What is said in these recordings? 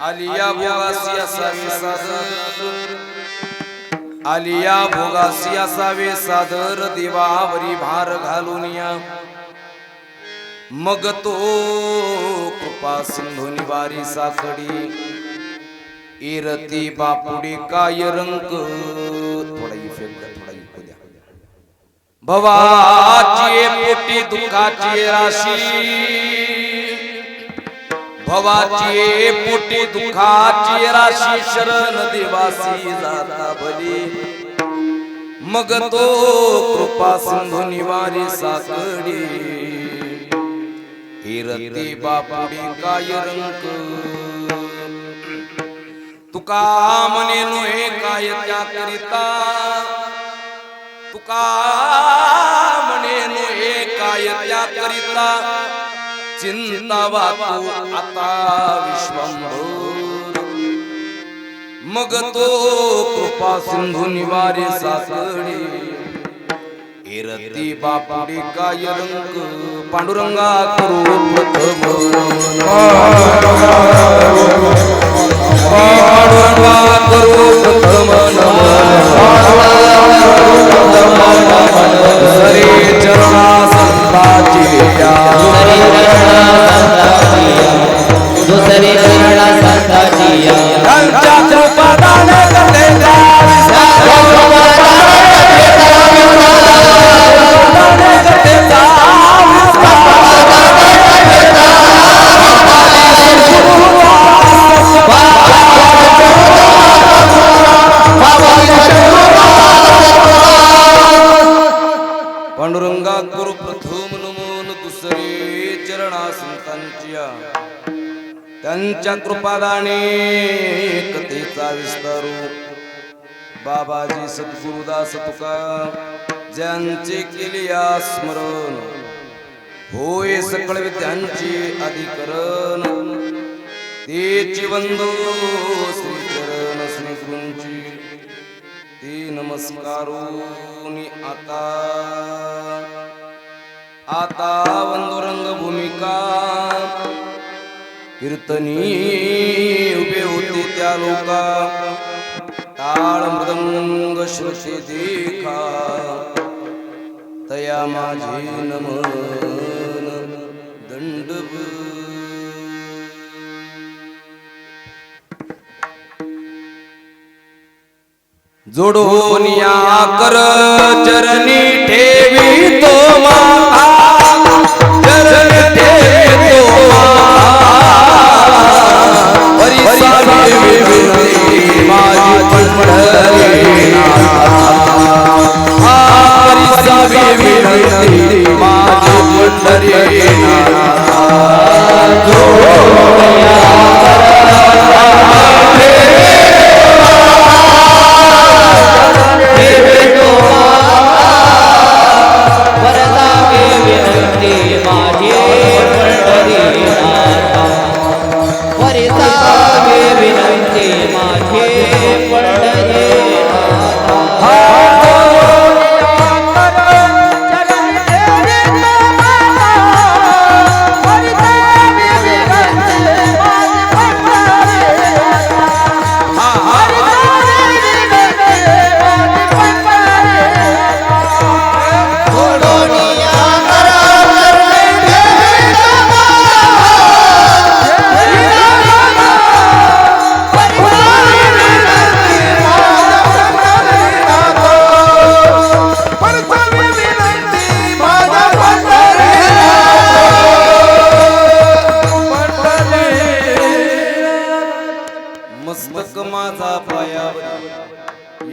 आलिया भोगासी असावे सादर आलिया भोगासी असावे सादर देवावरी भार घालून या मग तो कृपा सिंधू निवारी साखडी इरती बापुडी काय रंग थोडा इफेक्ट थोडा इको द्या भवाची पोटी दुःखाची राशी भवाची पोटी दुःखाची राशी शरण देवासी जाता भली मग तो कृपा सिंधू निवारी साकडी हिरती बापुडी काय रंग तुका मने नोहे काय त्या करिता तुका मने नोहे काय त्या करिता चिंता वातू आता विश्वंभर मग तो कृपा सिंधू निवारी सासडी इरती बापुडी काय रंग पांडुरंगा करू प्रथम पांडुरंगा करू प्रथम हरे चरणा संताची दुसरे चरणा संताची त्यांच्या कृपादाने पांडुरंगा गुरु प्रथम नमोन दुसरे चरणा संतांच्या त्यांच्या कृपादाने कथेचा विस्तारू बाबाजी सद्गुरुदास तुका ज्यांचे केले स्मरण होय सकळ विद्यांचे अधिकरण तेची वंदो श्री चरण श्री गुरूंची ते नमस्कारोनी आता वंदुरंग भूमिका कीर्तनी उभे होते त्या लोका टाळ मृदंग श्रुती देखा तया माझे नमन दंडव जोडून या कर चरणी ठेवी तो चरणी ठेवी तो परिसावी विनती माझी पंढरी परिसावी विनती माझी पंढरी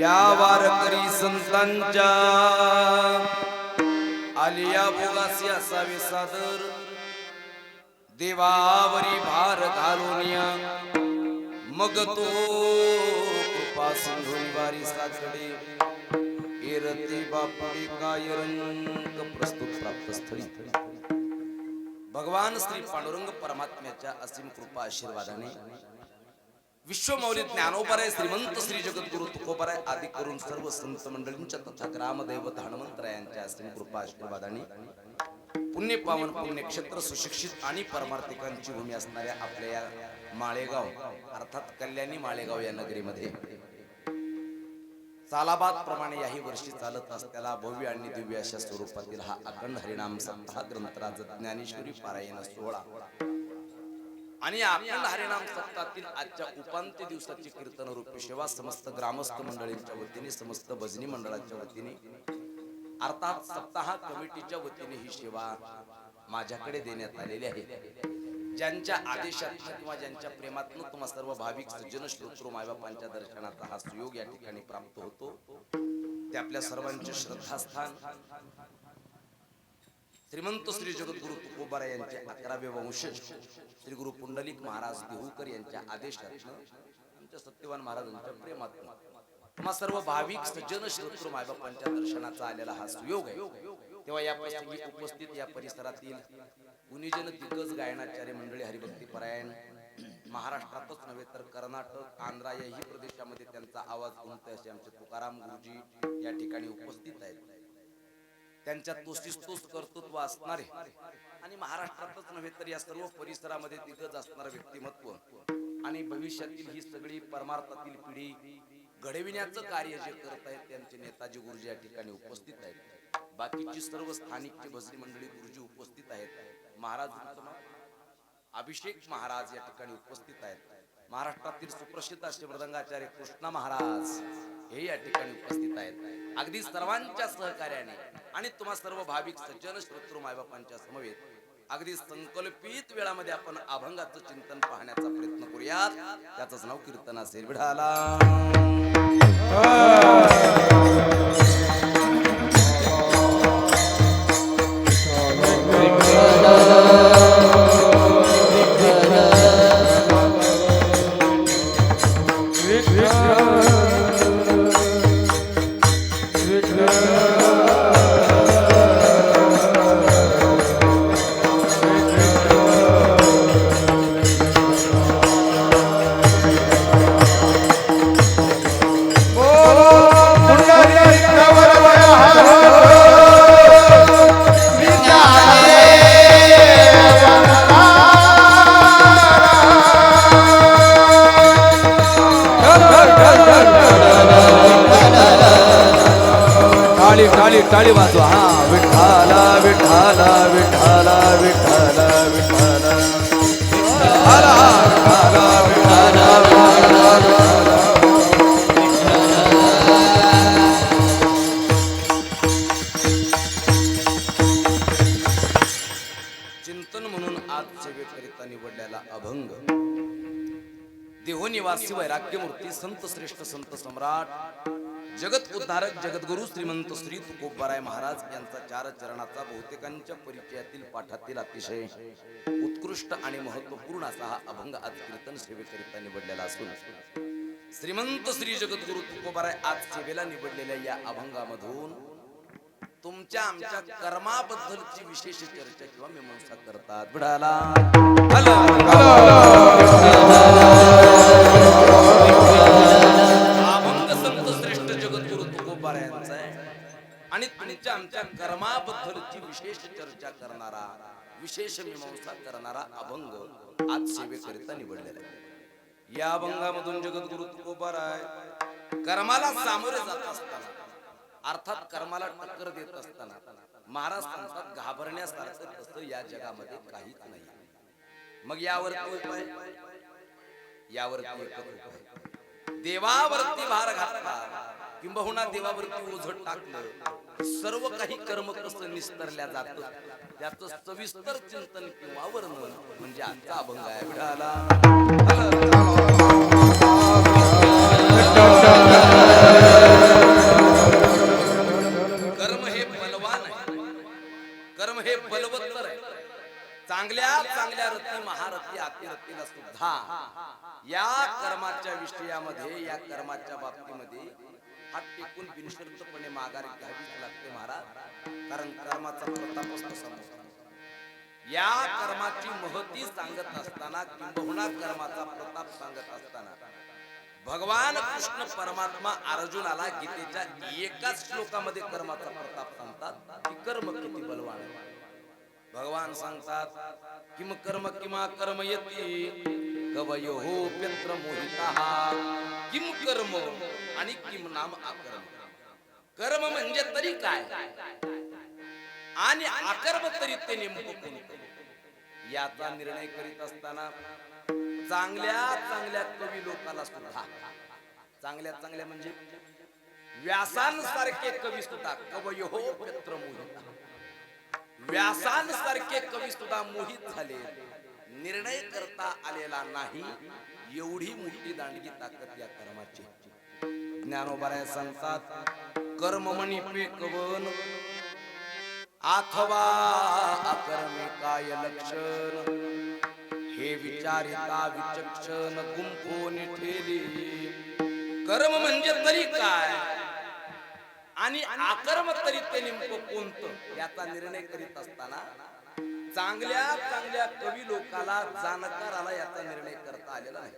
या वारकरी संतांच्या आलिया भोगासी असावे सादर देवावरी भार घालूनिया मग तो कृपा सिंधू निवारी साकडे इरती बापुडी काय रंग प्रस्तुत प्राप्त स्थळी भगवान श्री पांडुरंग परमात्म्याच्या असीम कृपा आशीर्वादाने विश्वमौली ज्ञानोपराय श्रीमंत श्री जगद्गुरु तुकोबराय आदी करून सर्व संत मंडळींच्या तथा ग्रामदैवत हनुमंतरायांच्या असीम कृपा आशीर्वादाने पुण्य पावन पुण्यक्षेत्र सुशिक्षित आणि परमार्थिकांची भूमी असणाऱ्या आपल्या माळेगाव अर्थात कल्याणी माळेगाव या नगरीमध्ये सालाबाद प्रमाणे याही वर्षी चालत असलेला भव्य आणि दिव्य अशा स्वरूपातील हा अखंड हरिनाम सप्ताह ग्रंथराज ज्ञानेश्वरी पारायण सोहळा आणि या अखंड हरिनाम सप्ताहातील आजच्या उपांत्य दिवसाची कीर्तन रूपी सेवा समस्त ग्रामस्थ मंडळींच्या वतीने समस्त भजनी मंडळाच्या वतीने अर्थात सप्ताह कमिटीच्या वतीने ही सेवा माझ्याकडे देण्यात आलेली आहे. ज्यांच्या आदेशातून किंवा ज्यांच्या प्रेमातून तुम्हा सर्व भाविक सज्जन श्रोतृ मायबापांच्या दर्शनाचा हा सुयोग या ठिकाणी प्राप्त होतो ते आपल्या सर्वांचे श्रद्धास्थान श्रीमंत श्री जगद्गुरु तुकोबारा यांचे 11वे वंशज श्री गुरु पुंडलिक महाराज देहूकर यांच्या आदेशातून आमच्या सत्यवान महाराजांच्या प्रेमातून तुम्हा सर्व भाविक सज्जन श्रोतृ मायबापांच्या दर्शनाचा आलेला हा सुयोग आहे. तेव्हा या प्रसंगी उपस्थित या परिसरातील गुणीजन दिग्गज गायनाचार्य मंडळी हरिभक्ती परायण महाराष्ट्रातच नव्हे तर कर्नाटक आंध्रा याही प्रदेशामध्ये त्यांचा आवाज गुंजतोय असे आमचे तुकाराम गुरुजी या ठिकाणी उपस्थित आहेत. त्यांच्या तोच कर्तृत्व असणारे आणि महाराष्ट्रातच नव्हे तर या सर्व परिसरामध्ये दिग्गज असणारे व्यक्तिमत्व आणि भविष्यातील ही सगळी परमार्थातील पिढी घडविण्याचं कार्य जे करत आहेत त्यांचे नेताजी गुरुजी या ठिकाणी उपस्थित आहेत. बाकीची सर्व स्थानिकची भजनी मंडळी गुरुजी उपस्थित आहेत. महाराज अभिषेक महाराज या ठिकाणी उपस्थित आहेत. महाराष्ट्रातील सुप्रसिद्ध असे मृदंगाचार्य कृष्णा महाराज हे या ठिकाणी उपस्थित आहेत. अगदी सर्वांच्या सहकार्याने आणि तुम्हा सर्व भाविक सज्जन श्रोतृ मायबापांच्या समवेत अगदी संकल्पित वेळामध्ये आपण अभंगाचं चिंतन पाहण्याचा प्रयत्न करूयात. त्याचंच नाव कीर्तन असेल. विढाला टाळी वाजवा. हा विठ्ठला विठ्ठला विठ्ठला विठ्ठला विठ्ठला चिंतन म्हणून आज सेवेकरिता निवडलेला अभंग देहोनिवासी वैराग्यमूर्ती संत श्रेष्ठ संत सम्राट जगत उद्धारक जगद्गुरु श्रीमंत श्री तुकोबाराय महाराज यांचा 4 चरणाचा बहुतेकांच्या परिचयातील पाठातील अतिशय उत्कृष्ट आणि महत्वपूर्ण असा हा अभंग आज कीर्तन सेवेकरिता निवडलेला असून श्रीमंत श्री जगद्गुरु तुकोबाराय आज सेवेला निवडलेल्या या अभंगामधून तुमच्या आमच्या कर्माबद्दलची विशेष चर्चा किंवा मीमांसा करतात. बुडाला आणि तुमच्या आमच्या कर्माबद्दलची विशेष चर्चा करणारा विशेष मीमांसा करणारा अभंग आज सेवेकरिता निवडलेला आहे. या अभंगामधून जगद्गुरु तुकोबाराय कर्माला सामोरे जात असताना अर्थात कर्माला टक्कर देत असताना महाराज सांगतात घाबरण्यासारखं तसं या जगामध्ये काहीच नाही. मग यावरती उपाय यावरती एकच उपाय देवावरती भार घातला किंबहुना देवावरती ओझं टाकलं सर्व काही कर्म कसं निस्तरल्या जातं त्याचं सविस्तर चिंतन किंवा वर्णन म्हणजे आजचा अभंग आहे. विढाला कर्म हे बलवान आहे. कर्म हे बलवत्तर आहे. चांगल्या चांगल्या रत्नी महारथी अतिरथीला सुद्धा या कर्माच्या विषयामध्ये या कर्माच्या बाबतीमध्ये हात टेकून बिनशर्तपणे माघार घ्यावीच लागते महाराज. कारण कर्माचा प्रतापच तसा नसतो. या कर्माची महती सांगत असताना किंबहुना कर्माचा प्रताप सांगत असताना भगवान कृष्ण परमात्मा अर्जुनाला गीतेच्या एकाच श्लोकामध्ये कर्माचा प्रताप सांगतात की कर्म किती बलवान आहे. भगवान सांगतात किम कर्म किमा कर्म यती कवयो प्यत्र मोहितः किम कर्म आणि किम नाम अकर्म. कर्म म्हणजे तरी काय आणि अकर्म तरी ते नेमकं कोणतं याचा निर्णय करीत असताना चांगल्या चांगल्या कवी लोकांना सुद्धा चांगल्या चांगल्या म्हणजे व्यासांसारखे कवी सुद्धा कवयो प्यत्र मोहितः व्यासांसारखे कवी सुद्धा मोहित झाले. निर्णय करता आलेला नाही एवढी मोठी दांडगी ताकद या कर्माची. ज्ञानोबा सांगतात कर्म मनी पे कवन अथवा अकर्मे काय लक्षण हे विचारिता विचक्षण गुंफून ठेली. कर्म म्हणजे तरी काय आणि अकर्म तरी ते नेमकं कोणतं याचा निर्णय करीत असताना चांगल्या चांगल्या कवी लोकाला जाणकाराला याचा निर्णय करता आलेला नाही.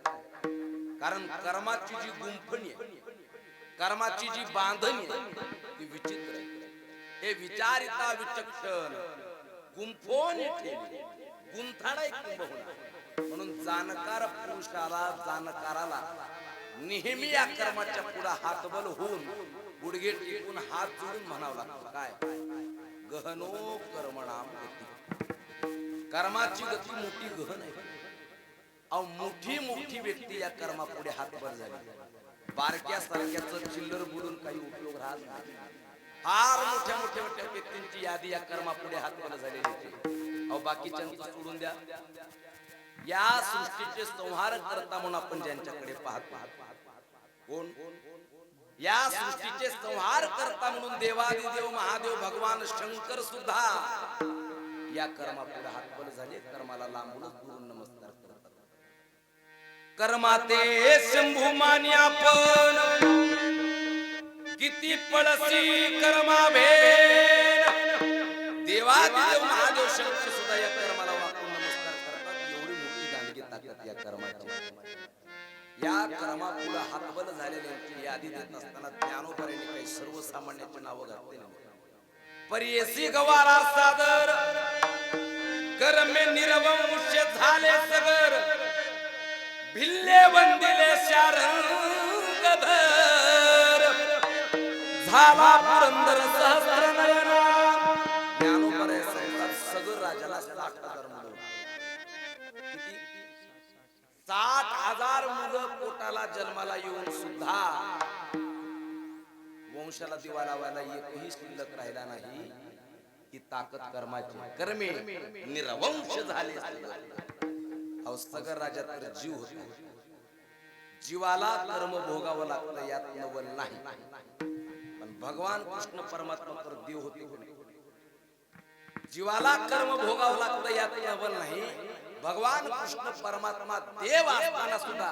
कारण कर्माची जी गुंफणी आहे कर्माची जी बांधणी आहे ती विचित्र आहे. हे विचारिता विचक्षण गुंफून ठेली गुंथाडा एक किंबहुना. म्हणून जाणकार पुरुषाला जाणकाराला नेहमी या कर्माच्या पुढे हातबल होऊन गुडघे टेकून हात जोडून म्हणावं लागतं काय गहनो कर्मणाम गती. कर्माची गती मोठी गहन आहे. अहो मोठी मोठी व्यक्ती या कर्मापुढे हातभर झाली. बारक्या सारख्याच चिल्लर बोलून काही उपयोग राहत नाही. फार मोठ्या मोठ्या मोठ्या व्यक्तींची यादी या कर्मापुढे हातभर झालेली आहे. अहो बाकीच्यांचं सोडून द्या. या सृष्टीचे संहार करता म्हणून आपण ज्यांच्याकडे पाहतो कोण या सृष्टीचे संहार करता म्हणून देवादिदेव महादेव भगवान शंकर सुद्धा या कर्मापुढे हातबल झाले. कर्माला लांबूनच दुरून नमस्कार करतात. कर्माते शंभू मानी आपण किती पळसी कर्माभेन. देवादिदेव महादेव शंकर सुद्धा या कर्माला वाकून नमस्कार करतात. एवढी मोठी दांडगी ताकद या कर्माची. या कर्मापुढे हातबल झालेल्यांची यादी देत असताना ज्ञानोबांनी काही सर्वसामान्यांची नावं घातली. परियसी गवारा सादर कर्मे निरवंश झाले सगर भिल्ले वंदिले शारंगधर झाला पुरंदर सहस्र नयना. ज्ञानोबाने सांगतात सगर राजाला 60,000 मुलं. किती 60,000 मुलं पोटाला जन्माला येऊन सुद्धा वंशाला दिवा लावायला एकही शिल्लक राहिला नाही. ही ताकद कर्माची. कर्मे निरवंश झाले. अहो सगर राजा तर जीव होता. जीवाला कर्म भोगावं लागतं यात नवल नाही. पण भगवान कृष्ण परमात्मा तर देव होते. जीवाला कर्म भोगावं लागतं यात नवल नाही. भगवान कृष्ण परमात्मा देव असताना सुद्धा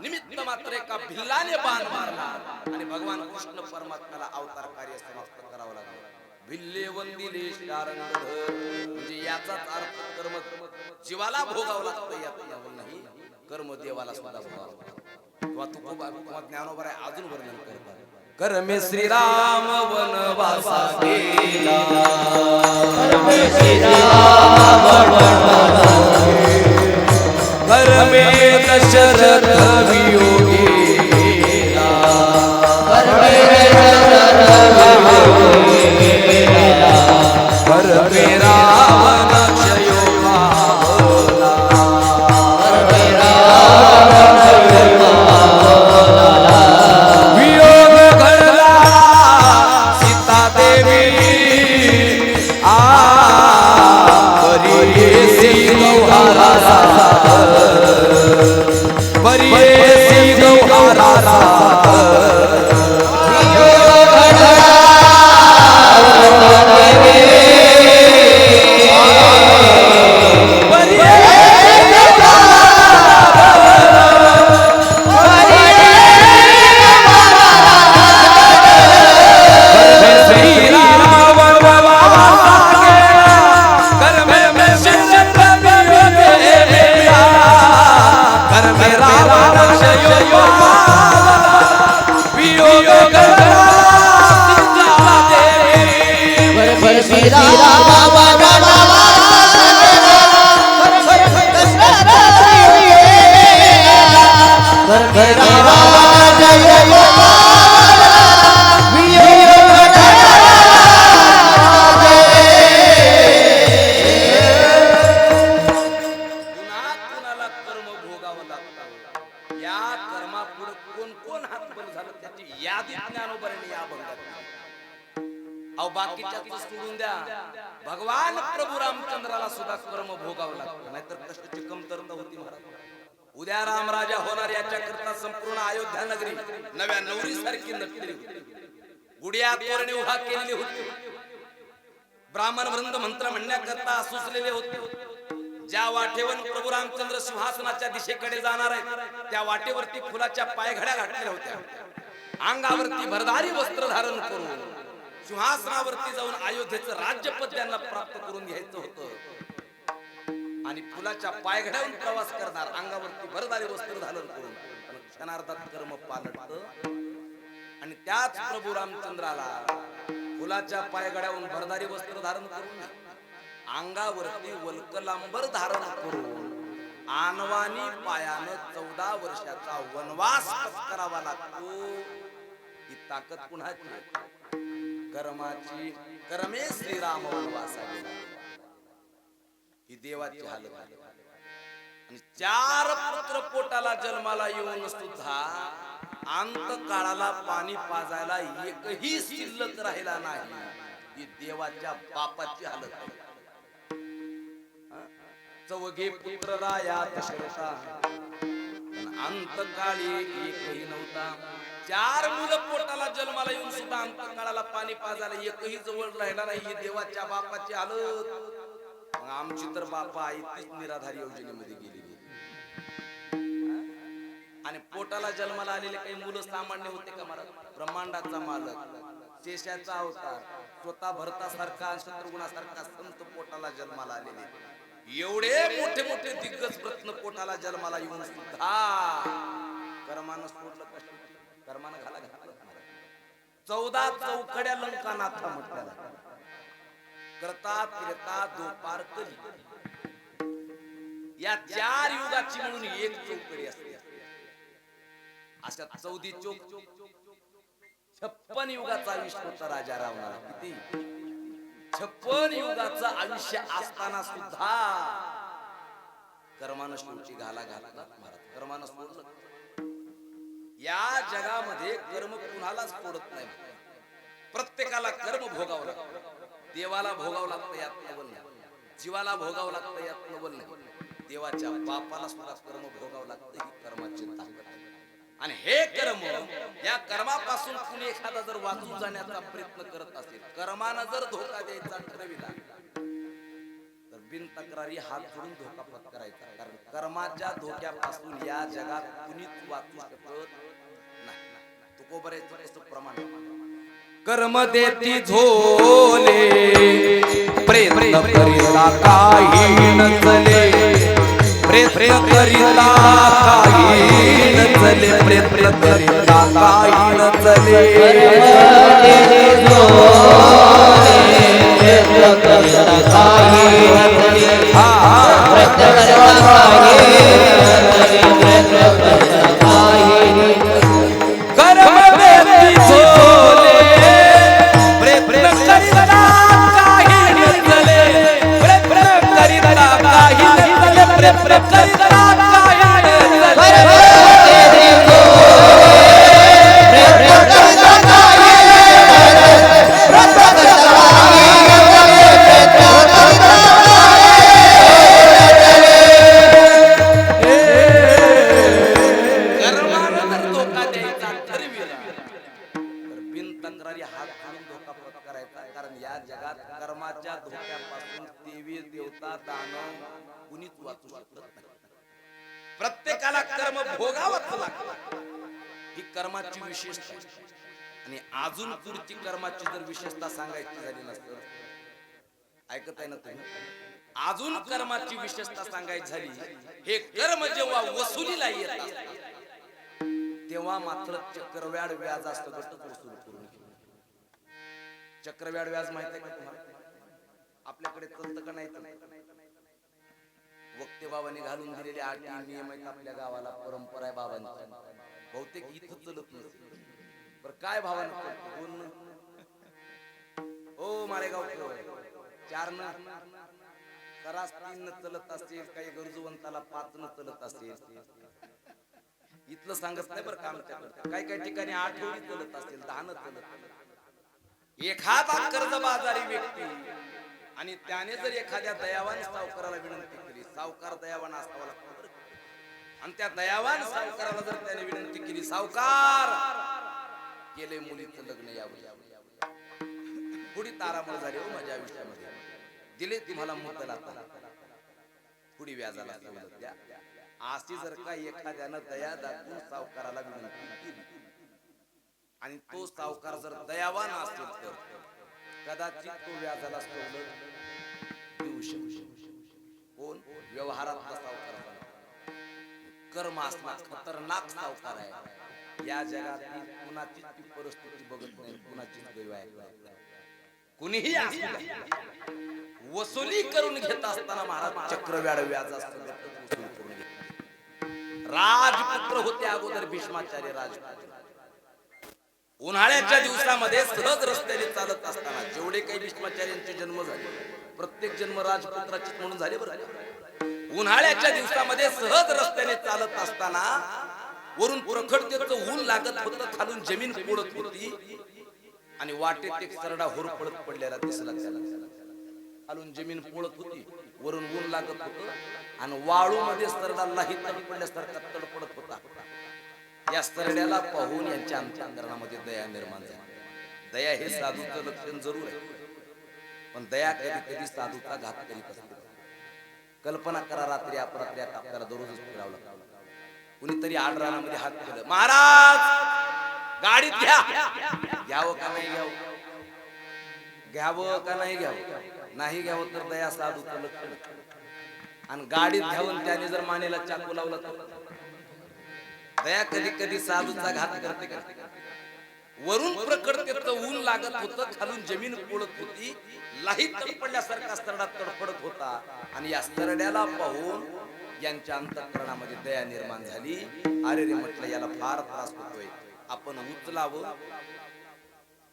निमित्त मात्र एका भिल्लाने बाण मारला आणि भगवान कृष्ण परमात्म्याला अवतार कार्य समाप्त करावं लागलं. भिल्ले वंदिले शारंगधर म्हणजे याचाच अर्थ कर्म जीवाला भोगावं लागतं यात नवल नाही. कर्म देवाला सुद्धा भोगावं लागतं. ज्ञानोबा अजून वर्णन करतात. कर्मे श्रीराम वनवासा गेला. कर्मे श्रीराम वनवासा कर्मे दशरथ वियोगी गेला. कर्मे दशरथ वियोगी गेला. कर्मे रावण क्षयो पावला. कर्मे रावण क्षयो पावला. वियोग घडला सीता देवी परियेसी गौहारा परियेसी गौहारा कुणाला कर्म भोगावं लागतं. या कर्मापुढे कोण कोण हातबल झालं त्याची यादी ज्ञानोबाने या भंगात दिली. अहो बाकीच्या सोडून द्या, भगवान प्रभू रामचंद्राला सुद्धा कर्म भोगावं लागतं, नाहीतर कष्टाची कमतरता होती महाराज. उद्या रामराजा होणार याच्याकरता संपूर्ण अयोध्या नगरी नव्या नवरी सारखी नटलेली होती. गुडिया तोरणे उभा केलेली होती. ब्राह्मण वृंद मंत्र म्हणण्याकरता सुचलेले होते. ज्या वाटेवर प्रभू रामचंद्र सिंहासनाच्या दिशेकडे जाणार आहेत त्या वाटेवरती फुलाच्या पायघड्या घातलेल्या होत्या. अंगावरती भरदारी वस्त्र धारण करून सिंहासनावरती जाऊन अयोध्येचं राज्यपद त्यांना प्राप्त करून घ्यायचं होतं आणि फुलाच्या पायघड्यावरून प्रवास करणार, अंगावरती भरदारी वस्त्र धारण करून. क्षणार्धात कर्म पालटतं आणि त्याच प्रभू रामचंद्राला फुलाच्या पायघड्यावरून भरदारी वस्त्र धारण करून अंगावरती वल्कलांबर धारण करून आनवानी पायानं 14 वर्षाचा वनवास करावा लागतो. ही ताकद कुणाची? कर्माची. कर्मे श्रीराम वनवासा गेला. ही देवाची हालत आहे. आणि 4 पुत्र पोटाला जन्माला येऊन सुद्धा अंत काळाला पाणी पाजायला एकही शिल्लक राहिला नाही. ही देवाच्या बापाची हालत आहे. चौघे पुत्र राया दशरथा, अंतकाळी एकही नव्हता. 4 मुलं पोटाला जन्माला येऊन सुद्धा अंतकाळाला पाणी पाजायला एकही जवळ राहिला नाही. ही देवाच्या बापाची हालत. मग आमची तर बापा आई तीच निराधार योजनेमध्ये गेलेली. आणि पोटाला जन्माला आलेले काही मुलं सामान्य होते का महाराज? ब्रह्मांडाचा मालक, शेषाचा अवतार, स्वतः भरतासारखा शत्रुघ्नासारखा संत पोटाला जन्माला आलेले. एवढे मोठे मोठे दिग्गज रत्न पोटाला जन्माला येऊन सुद्धा कर्मानं सोडलं. कष्ट कर्मानं घाला घातलं. 14 चौकड्या लंकानाथा म्हटल्याला करता फिरता दोपार कली. या 4 युगाची म्हणून एक चौकडी असते. अशा 14 चौक 56 युगाचा आयुष्य होता राजा रावणाला. किती? 56 युगाचं आयुष्य असताना सुद्धा कर्मानं शेवटी घाला घातला. कर्मानं सोडलं. या जगामध्ये कर्म कुणालाच सोडत नाही. प्रत्येकाला कर्म भोगावं लागतं. देवाला भोगावं लागतं यात नवल नाही. जीवाला भोगावं लागतं यात नवल नाही. देवाच्या बापाला सुद्धा कर्म भोगावं लागतं. ही कर्माची ताकद आहे. आणि हे कर्म, या कर्मापासून कुणी एखादा जर वाचून जाण्याचा प्रयत्न करत असेल, कर्मानं जर धोका द्यायचा ठरविला तर बिनतक्रारी हात जोडून धोका पत्करायचा. कारण कर्माच्या धोक्यापासून या जगात कुणीच वाचू शकत नाही. तुकोबरेचं प्रमाण कर्म देती झोले प्रयत्न करिता काही नचले. प्रयत्न करिता काही नचले. प्रयत्न करिता काही नचले. प्रत्येकाला कर्म भोगावंच लागतं. ही कर्माची विशेषता. आणि अजून पुढची कर्माची जर विशेषता सांगायची झाली नसतं, ऐकत आहे ना तुम्ही? अजून कर्माची विशेषता सांगायची झाली, हे कर्म जेव्हा वसुलीला येतात तेव्हा मात्र चक्रव्याड व्याज असतं. वसूल करून चक्रव्याड व्याज माहित आहे का तुम्हाला? आपल्याकडे चलतं का नाही? वक्ते बाबांनी घालून दिलेले अटी नियम आहेत आपल्या गावाला, परंपरा आहे बाबांची. बहुतेक इथं चलत नसेल. बरं काय भावानं बोल ओ माळेगाव 4 न सरास 3 न चलत असेल, काही गरजूवंताला 5 न चलत असेल. इथलं सांगत नाही बरं का आमच्याकडे. काही काही ठिकाणी 8 चलत असेल, 10 न चलत. एखादा कर्जबाजारी व्यक्ती आणि त्याने जर एखाद्या दयावान सावकाराला विनंती केली, सावकार दयावान असावा लागतो बरं. आणि त्या दयावान सावकाराला जर त्याने विनंती केली, सावकार केले मुलीचं लग्न यावं, थोडी तारांबळ झाली हो माझ्या आयुष्यामध्ये, दिले तुम्हाला मुद्दल आता, थोडी व्याजाला सवलत द्या. अशी जर का एखाद्यानं दया दाखवून सावकाराला विनंती केली आणि तो सावकार जर दयावान असेल तर कदाचित तो व्याजाला सवलत देऊ शकतो. कोण? व्यवहारातला सावकार. कर्म असला खतरनाक सावकार आहे. या जगातील कुणाचीच ती परिस्थिती बघत नाही, कुणाचीच दैव आहे. कुणीही वसुली करून घेत असताना महाराज चक्रव्याढ व्याज वसूल करून घेत. राजपुत्र होते अगोदर भीष्माचार्य राजपुत्र. उन्हाळ्याच्या दिवसामध्ये सहज रस्त्याने चालत असताना जेवढे काही भीष्माचार्यांचे जन्म झाले, प्रत्येक जन्म राजपुत्राचे म्हणून झाले बरं. उन्हाळ्याच्या दिवसामध्ये सहज रस्त्याने चालत असताना वरून प्रखरतेचं ऊन लागत होतं, खालून जमीन पोळत होती आणि वाटेत एक सरडा होरपळत पडलेला दिसला त्याला. खालून जमीन पोळत होती, वरून ऊन लागत होतं आणि वाळू मध्ये सरडा लाही पडल्यासारखा तडपडत होता. या सरड्याला पाहून यांच्या अंतःकरणामध्ये दया निर्माण झाली. दया हे साधूचं लक्षण जरूर आहे, पण दया कधी कधी साधूचा घात करीत असते. कल्पना करा, रात्री अपरात्री आपल्याला दररोजच फिरावं लागतं. कुणीतरी आडरानामध्ये हात केलं, महाराज गाडीत घ्या. घ्यावं का नाही घ्यावं? घ्यावं का नाही घ्यावं? नाही घ्यावं तर दया साधूचं लक्षण. आणि गाडीत घ्यावून त्याने जर मानेला चाकू लावला तर दया कधी कधी साधूचा घात करते का? वरून प्रखरतेचं ऊन लागत होतं, खालून जमीन पोळत होती, लाही तडपडल्यासारखा सरडा तडपडत होता आणि या सरड्याला पाहून यांच्या अंतःकरणामध्ये दया निर्माण झाली. अरे रे म्हटलं, याला फार त्रास होतोय, आपण उचलावं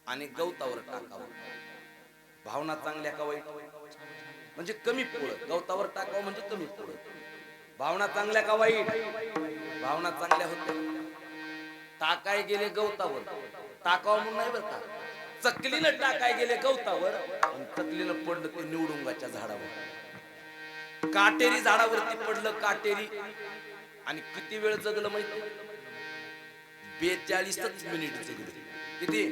आणि गवतावर टाकावं. भावना चांगल्या का वाईट? म्हणजे कमी पोळ. गवतावर टाकावं म्हणजे कमी पोळ. भावना चांगल्या का वाईट? भावना चांगल्या होत्या. टाकाय गेले गवतावर, टाकावं म्हणून नाही बरं का. चकलीनं टाकाय गेले गवतावर आणि चकलीनं पडलं ते निवडुंगाच्या झाडावर. काटेरी झाडावरती पडलं, काटेरी. आणि किती वेळ जगलं माहिती? 42 मिनिट जगलं. किती?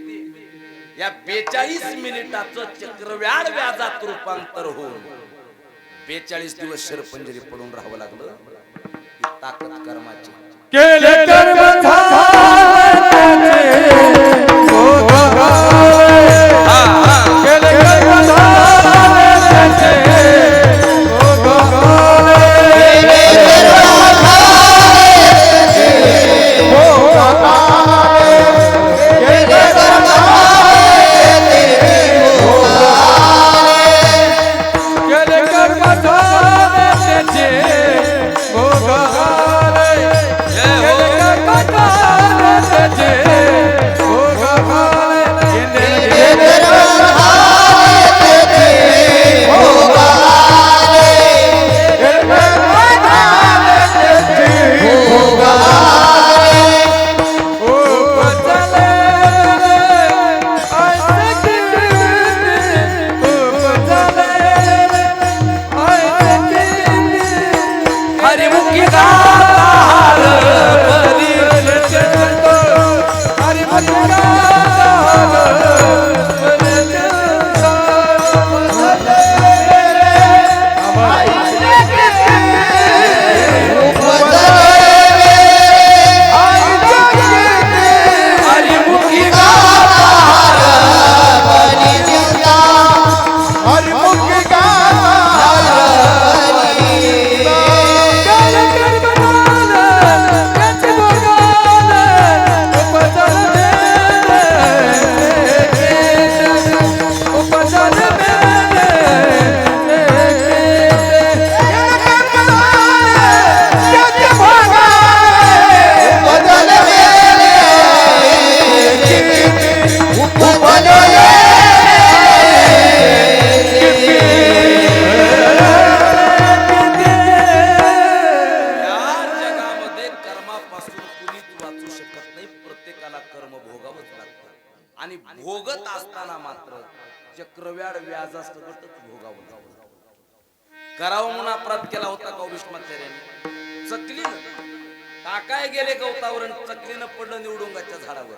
या 42 मिनिटाचं चक्रव्याढ व्याजात रूपांतर होऊन 42 दिवस शरपंजरी पडून राहावं लागलं. ही ताकद कर्माची. केले कर्म आणि भोगत असताना मात्र चक्रव्याड व्याजासकटच भोगावं लागलं. करावं म्हणून अपराध केला होता का भीष्माचार्याने? चकलीनं टाकाय गेले गवतावर, चकलीनं पडलं निवडुंगाच्या झाडावर.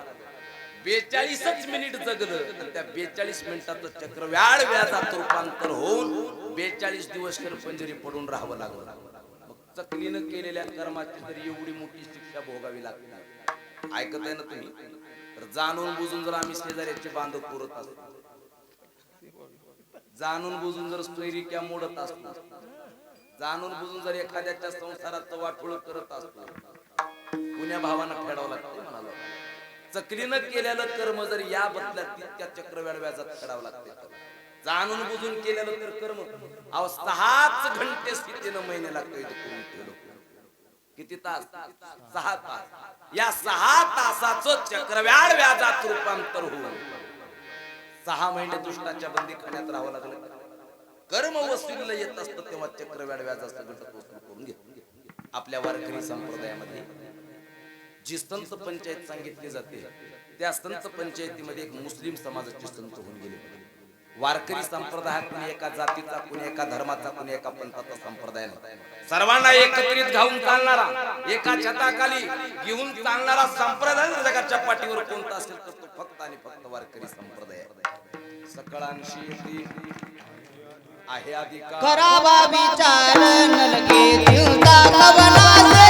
42 मिनिट जगलं तर त्या 42 मिनिटाचं चक्रव्याड व्याजात रूपांतर होऊन 42 दिवस पंजरी पडून राहावं लागलं. मग चकलीनं केलेल्या कर्माची तरी एवढी मोठी शिक्षा भोगावी लागते. ऐकत आहे ना तुम्ही? तर जाणून बुजून जर आम्ही शेजाऱ्याचे बांध पुरत असतो, जाणून बुजून जर सोयरिक्या मोडत असतो, जाणून बुजून जर एखाद्याच्या संसाराचं वाटोळ करत असतो, पुण्या भावानं फेडावं लागतं म्हणाला. चकलीनं केलेलं कर्म जर या बदल्यात तितक्या चक्रव्याड व्याजात फेडावं लागते. जाणून बुजून केलेलं तर कर्म 6 घंटे स्थितीनं महिने लागतोय. किती तास? 6 तास. या 6 तासाचं चक्रव्याड व्याजात रूपांतर होऊन 6 महिने दुष्टाच्या बंदीखान्यात राहावं लागलं. कर्म वसुलीला येत असतं तेव्हा चक्रव्याड व्याजाचं घटक वसूल करून घेत. आपल्या वारकरी संप्रदायामध्ये जी संत पंचायत सांगितली जाते त्या संत पंचायतीमध्ये एक मुस्लिम समाजाचे संत होऊन गेले. वारकरी संप्रदायात कुणी एका जातीचा, कुणी एका धर्माचा, कुणी एका पंथाचा संप्रदाय नाही. सर्वांना एकत्रित घालून चालणारा, एका छताखाली घेऊन चालणारा संप्रदाय जगाच्या पाठीवर कोणता असेल तर तो फक्त आणि फक्त वारकरी संप्रदाय. सकळांशी येती आहे अधिकार, करावा विचार न लगे चिंता कवनासे,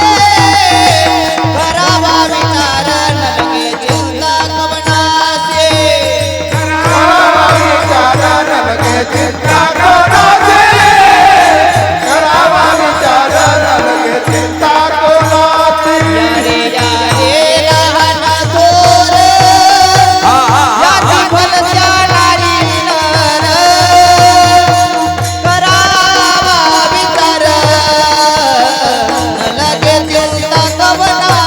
करावा विचार न लगे चिंता कवनासे, करावा विचार न लगे चिंता कवनासे, करावा विचार न लगे चिंता कवनासे. यारे लहान थोर याची फल जाणारी नर, करावा विचार न लगे चिंता कवनासे.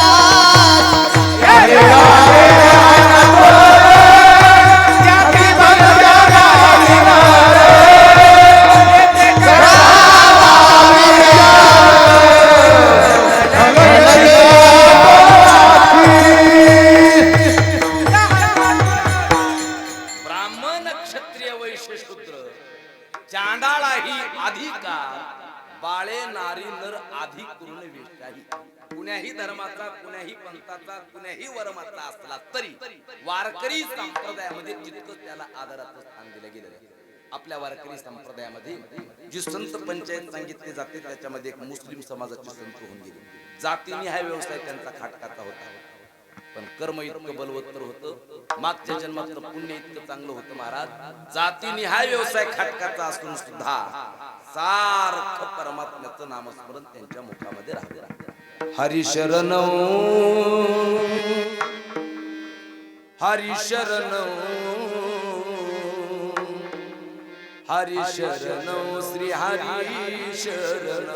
ब्राह्मण, क्षत्रिय, वैश्य, शूद्र, चांडाळाही अधिकार, बाळे नारी नर आधी करून वेशाही. कुण्याही धर्माचा, कुण्याही पंथाचा, कुण्याही वर्माचा असला तरी वारकरी संप्रदायामध्ये तितकं त्याला आदराचं स्थान दिलं गेलं. आपल्या वारकरी संप्रदायामध्ये जी संत पंचायत सांगितली जाते त्याच्यामध्ये एक मुस्लिम समाजाचे संत होऊन गेले. जातीने हा व्यवसाय त्यांचा खाटकाचा होता, पण कर्म इतकं बलवत्तर होतं, मागच्या जन्मातलं पुण्य इतकं चांगलं होतं महाराज. जातीने हा व्यवसाय खाटकाचा असून सुद्धा सारखं परमात्म्याचं नामस्मरण त्यांच्या मुखामध्ये राहते. हरिशरण हरिशरण हरिशरण श्री हरिशरण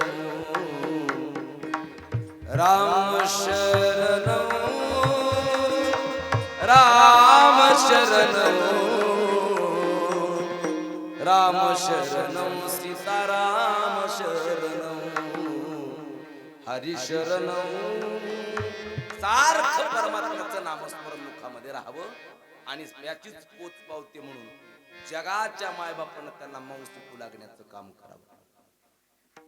राम शरण राम शरण राम शरण सीताराम शरण हरी शरण. सारखं परमात्म्याचं नामस्मरण मुखामध्ये राहावं आणि याचीच पोच पावते म्हणून जगाच्या मायबापानं त्यांना मौज शिकू लागण्याचं काम करावं.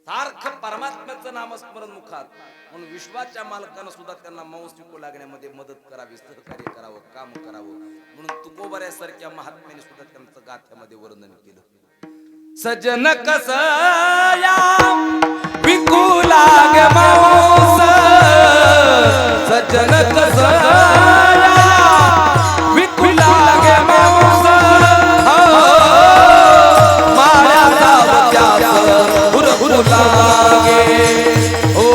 सारखं परमात्म्याचं नामस्मरण मुखात म्हणून विश्वाच्या मालकानं सुद्धा त्यांना मौज शिकू लागण्यामध्ये मदत करावी, सहकार्य करावं, काम करावं म्हणून तुकोबऱ्यासारख्या महात्म्याने सुद्धा त्यांचं गाथ्यामध्ये वर्णन केलं. सजन कसया विकू लाग मौस, सजन कसया विकू लाग मौस, माया सावत्यास हुरहुर लागे, ओ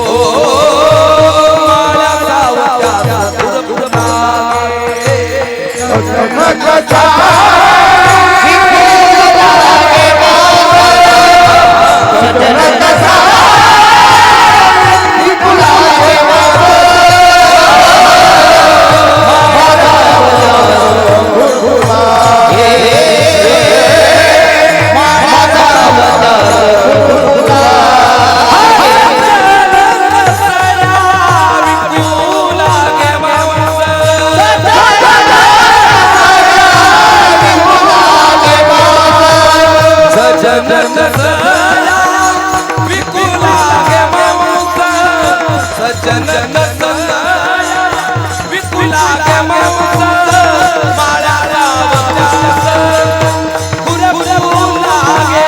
माया सावत्यास हुरहुर लागे. सजन कसा सजन कसा सजन कसया विकुला गे मांस सजन कसया विकुला गे मांस माळ्या रावत्यास गुरगुरु लागे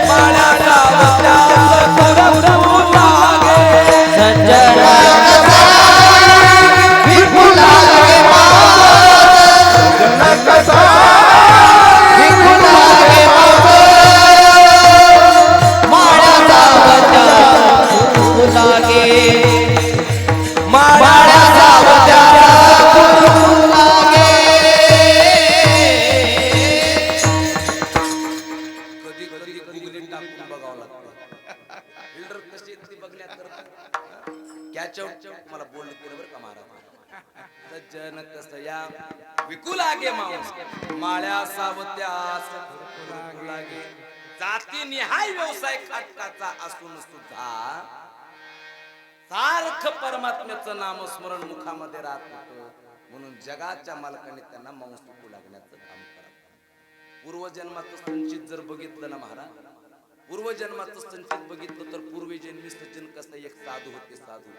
माळ्या रावत्यास गुरगुरु लागे सज्जन विपुला गे कसा विपुला गे माळ्याचा वजा लागे माळ्याचा वजा लागे कधी कधी गुगली टाकून बघावं लागतं फिल्टर कशी ती बघण्याकरता कॅच आउट मला बोललं केलं बरं का महाराज सज्जन कसया विकुला गे मांस माळ्या सावत्यास गुरगुरु लागे जाती निहाय व्यवसाय खाटकाचा असून सुद्धा सारख परमात्म्याचं नामस्मरण मुखामध्ये राहत होतं म्हणून जगाच्या मालकाने त्यांना मांस विकू लागण्याचं काम करावं पूर्वजन्माचं संचित जर बघितलं ना महाराज पूर्वजन्माचं संचित बघितलं तर पूर्वजन्मी सज्जन कसं एक साधू होते साधू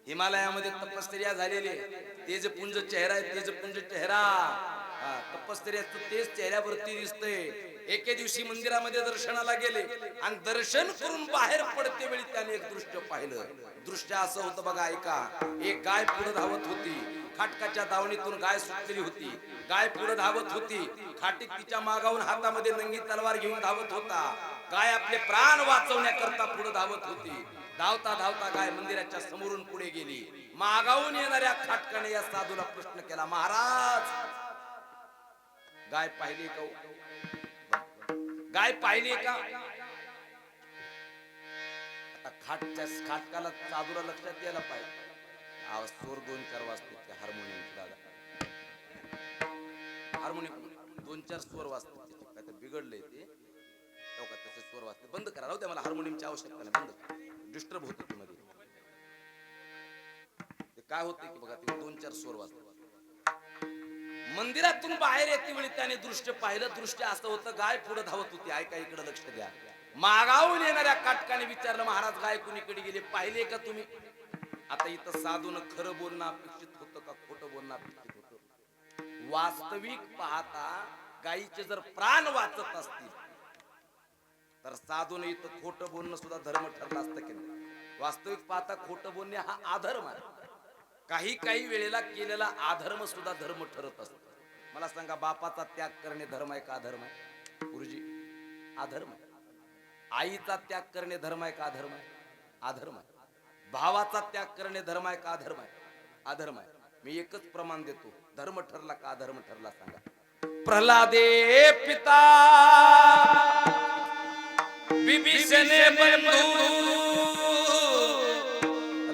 हिमालयामध्ये तपश्चर्या झालेले तेज पुंज चेहरा आहे तेज पुंज चेहरा तपश्चर्याचं तेज चेहऱ्यावरती दिसतंय एके दिवशी मंदिरामध्ये दर्शनाला गेले आणि दर्शन करून बाहेर पडते वेळी त्याने एक दृश्य पाहिलं दृश्य असं होतं बघा ऐका एक गाय पुढे धावत होती खाटकाच्या दावणीतून गाय सुटलेली होती गाय पुढे धावत होती खाटीक तिच्या मागावून हातामध्ये नंगी तलवार घेऊन धावत होता गाय आपले प्राण वाचवण्याकरता पुढे धावत होती धावता धावता गाय मंदिराच्या समोरून पुढे गेली मागावून येणाऱ्या खाटकाने या साधूला प्रश्न केला महाराज गाय पाहिली का गाय पाहिली का आता खाटकाला साधूला लक्षात यायला पाहिजे आवाज स्वर 2-4 वाजते त्या हार्मोनियम दादा हार्मोनियम 2-4 स्वर वाजते काय तर बिघडलंय ते तेव्हा त्याचे स्वर वाजते बंद करा राहू द्या मला हार्मोनियमची आवश्यकता नाही बंद डिस्टर्ब होत होती मध्ये ते काय होते की बघा ते 2-4 स्वर वाजते मंदिरातून बाहेर येते वेळी त्याने दृश्य पाहिलं दृश्य असं होतं गाय पुढे धावत होती ऐका इकडे लक्ष द्या मागावून येणाऱ्या काटकाने विचारलं महाराज गाय कुणीकडे गेली पाहिले का तुम्ही आता इथं साधून खरं बोलणं अपेक्षित होतं का खोटं बोलणं अपेक्षित होतं वास्तविक पाहता गायीचे जर प्राण वाचत असतील तर साधून इथं खोटं बोलणं सुद्धा धर्म ठरलं असतं की नाही वास्तविक पाहता खोटं बोलणे हा अधर्म आहे काही वेळेला केलेला अधर्म सुद्धा धर्म ठरत असतो मला सांगा बापाचा त्याग करणे धर्म आहे का अधर्म आहे गुरुजी अधर्म आहे आईचा त्याग करणे धर्म आहे का अधर्म आहे अधर्म आहे भावाचा त्याग करणे धर्म आहे का अधर्म आहे अधर्म आहे मी एकच प्रमाण देतो धर्म ठरला का अधर्म ठरला सांगा प्रल्हादे पिता विभीषणे बंधू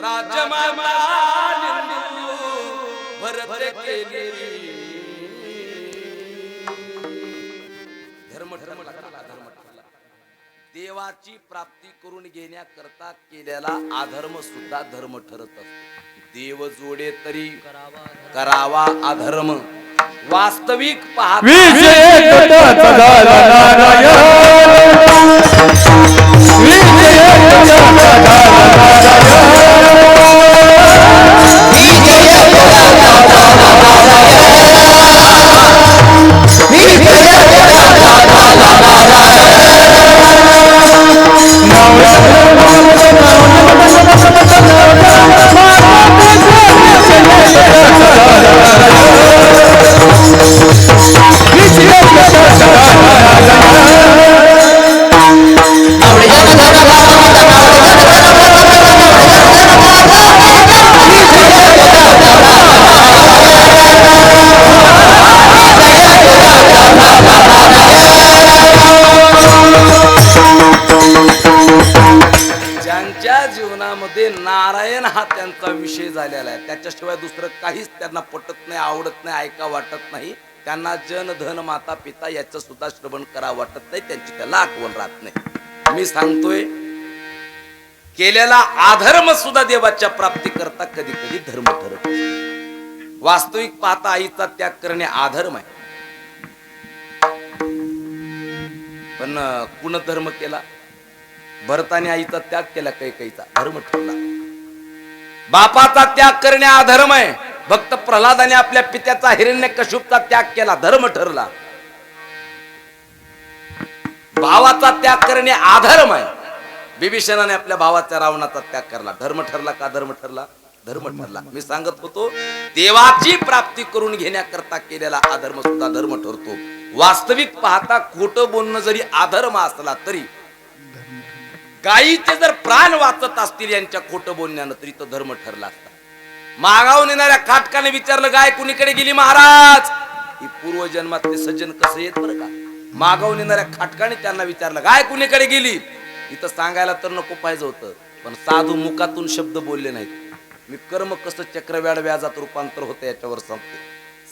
राजमाता भरत केले धर्म ठरला का अधर्म ठरला देवाची प्राप्ती करून घेण्याकरता केलेला अधर्म सुद्धा धर्म ठरत असतो देव जोडे तरी करावा अधर्म वास्तविक नारायण हा त्यांचा विषय झालेला आहे त्याच्याशिवाय दुसरं काहीच त्यांना पटत नाही आवडत नाही ऐका वाटत नाही त्यांना जन धन माता पिता याचं सुद्धा श्रवण करा वाटत नाही त्यांची त्याला आठवण राहत नाही मी सांगतोय केलेला अधर्म सुद्धा देवाच्या प्राप्ती करता कधी कधी धर्म ठरत वास्तविक पाहता आईचा त्याग करणे अधर्म आहे पण कुण धर्म केला? भरताने आईचा त्याग केला, कैकेयीचा धर्म ठरला. बापाचा त्याग करणे अधर्म आहे. भक्त प्रल्हादाने आपल्या पित्याचा हिरण्यकश्यपचा त्याग केला, धर्म ठरला. भावाचा त्याग करणे अधर्म आहे. विभीषणाने आपल्या भावाच्या रावणाचा त्याग करला, धर्म ठरला का? धर्म ठरला, धर्म ठरला. मी सांगत होतो, देवाची प्राप्ती करून घेण्याकरता केलेला अधर्म सुद्धा धर्म ठरतो. वास्तविक पाहता खोटं बोलणं जरी अधर्म असला तरी गायीचे जर प्राण वाचत असतील यांच्या खोटं बोलण्यानं, तरी तो धर्म ठरला असता. मागावून येणाऱ्या खाटकाने विचारलं, गाय कुणीकडे गेली महाराज? ही पूर्वजन्मातले सज्जन कसं येत बरं का. मागावून येणाऱ्या खाटकाने त्यांना विचारलं, गाय कुणीकडे गेली? इथं सांगायला तर नको पाहिजे होतं, पण साधू मुखातून शब्द बोलले नाहीत. मी कर्म कसं चक्रव्याड व्याजात रूपांतर होतं याच्यावर सांगते.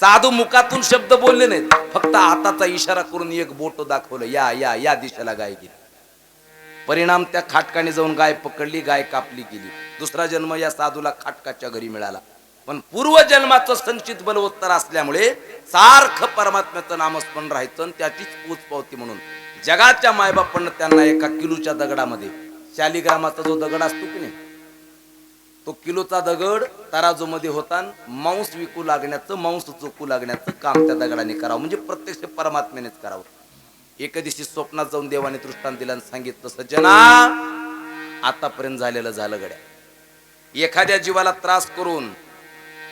साधू मुखातून शब्द बोलले नाहीत, फक्त हाताचा इशारा करून एक बोट दाखवलं, या या या दिशेला गाय गेली. परिणाम त्या खाटकाने जाऊन गाय पकडली, गाय कापली गेली. दुसरा जन्म या साधूला खाटकाच्या घरी मिळाला. पण पूर्वजन्माचं संचित बलवत्तर असल्यामुळे सारखं परमात्म्याचं नामस्मरण राहायचं आणि त्याचीच पूज पावती म्हणून जगाच्या मायबापांना त्यांना एका किलोच्या दगडामध्ये, शालिग्रामाचा जो दगड असतो की नाही, तो किलोचा दगड तराजू मध्ये होता. मांस विकू लागण्याचं, मांस चोकू लागण्याचं काम त्या दगडाने करावं, म्हणजे प्रत्यक्ष परमात्म्यानेच करावं. एके दिवशी स्वप्नात जाऊन देवाने दृष्टांत दिला आणि सांगितलं, सज्जना आतापर्यंत झालेलं झालं गड्या. एखाद्या जीवाला त्रास करून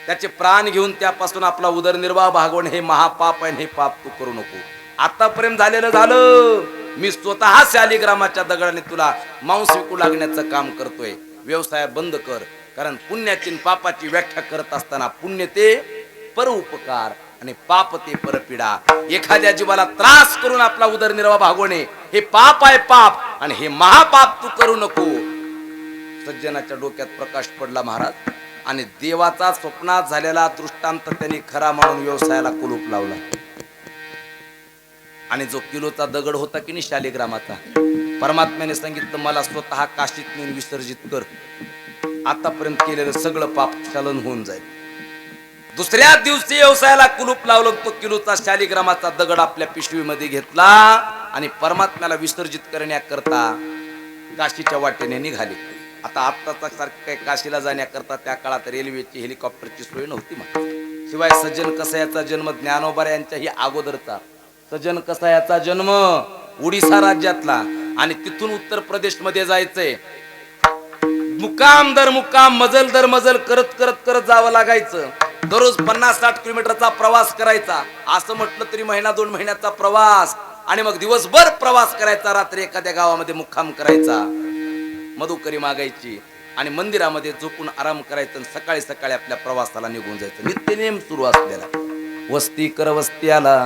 त्याचे प्राण घेऊन त्यापासून आपला उदरनिर्वाह भागवणे हे महापाप आहे. हे पाप तू करू नको. आतापर्यंत झालेलं झालं. मी स्वतः शालिग्रामाच्या दगडाने तुला मांस विकू लागण्याचं काम करतोय. व्यवसाय बंद कर, कारण पुण्याची आणि पापाची व्याख्या करत असताना पुण्य ते परोपकार आणि पाप ते परपीडा. एखाद्या जीवाला त्रास करून आपला उदरनिर्वाह भागवणे हे पाप आहे, पाप, आणि हे महापाप तू करू नको. सज्जनाच्या डोक्यात प्रकाश पडला महाराज, आणि देवाचा स्वप्नात झालेला दृष्टांत त्यांनी खरा म्हणून व्यवसायाला कुलूप लावला. आणि जो किलोचा दगड होता की नाही शालिग्रामाचा, परमात्म्याने सांगितलं, मला स्वतः काशीत नेऊन विसर्जित कर. आतापर्यंत केलेलं सगळं पाप क्षालन होऊन जाईल. दुसऱ्या दिवशी व्यवसायाला कुलूप लावलं. तो किलोचा शालिग्रामाचा दगड आपल्या पिशवीमध्ये घेतला आणि परमात्म्याला विसर्जित करण्याकरता काशीच्या वाटेने निघाले. आता आत्ताचा सारखं काही काशीला जाण्याकरता त्या काळात रेल्वेची, हेलिकॉप्टरची सोय नव्हती. मग शिवाय सज्जन कसायाचा जन्म ज्ञानोबा यांच्याही अगोदरचा. सज्जन कसायाचा जन्म ओडिसा राज्यातला, आणि तिथून उत्तर प्रदेश मध्ये जायचंय. मुकाम दर मुकाम, मजल दर मजल करत करत करत जावं लागायचं. दररोज 50-60 किलोमीटरचा प्रवास करायचा. असं म्हटलं तरी महिना 2 महिन्याचा प्रवास, आणि मग दिवसभर प्रवास करायचा. रात्री एखाद्या गावामध्ये मुक्काम करायचा, मधुकरी मागायची आणि मंदिरामध्ये झोपून आराम करायचं. सकाळी सकाळी आपल्या प्रवासाला निघून जायचं. नित्यनेम सुरू असलेला. वस्ती कर वस्ती आला,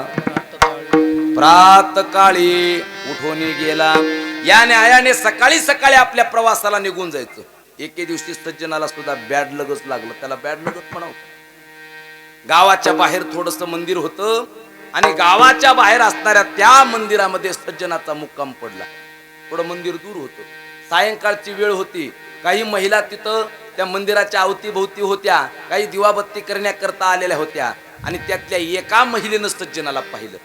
प्रात काळी उठून गेला. या न्यायाने सकाळी सकाळी आपल्या प्रवासाला निघून जायचं. एके दिवशी सज्जनाला सुद्धा बॅड लगच लागलं. त्याला बॅड लगत म्हणावं. गावाच्या बाहेर थोडस मंदिर होतं, आणि गावाच्या बाहेर असणाऱ्या त्या मंदिरामध्ये सज्जनाचा मुक्काम पडला. थोडं मंदिर दूर होतं. सायंकाळची वेळ होती. काही महिला तिथं त्या मंदिराच्या अवतीभोवती होत्या. काही दिवाबत्ती करण्याकरता आलेल्या होत्या, आणि त्यातल्या एका महिलेनं सज्जनाला पाहिलं.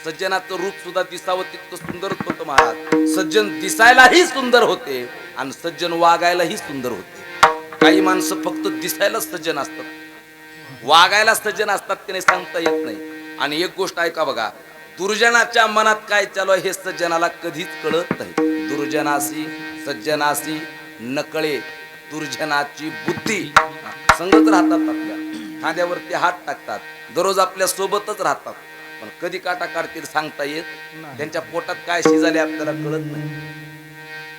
सज्जनाचं रूप सुद्धा दिसावं तितकं सुंदर होतं महाराज. सज्जन दिसायलाही सुंदर होते आणि सज्जन वागायलाही सुंदर होते. काही माणसं फक्त दिसायला सज्जन असतात, वागायला सज्जन असतात की नाही सांगता येत नाही. आणि एक गोष्ट ऐका बघा, दुर्जनाच्या मनात काय चालू आहे हे सज्जनाला कधीच कळत नाही. दुर्जनासी सज्जनासी नकळे, दुर्जनाची बुद्धी. संगत राहतात, आपल्या खांद्यावरती हात टाकतात, दररोज आपल्या सोबतच राहतात, पण कधी काटा काढतील सांगता येत. त्यांच्या पोटात काय शिजाले आपल्याला कळत नाही.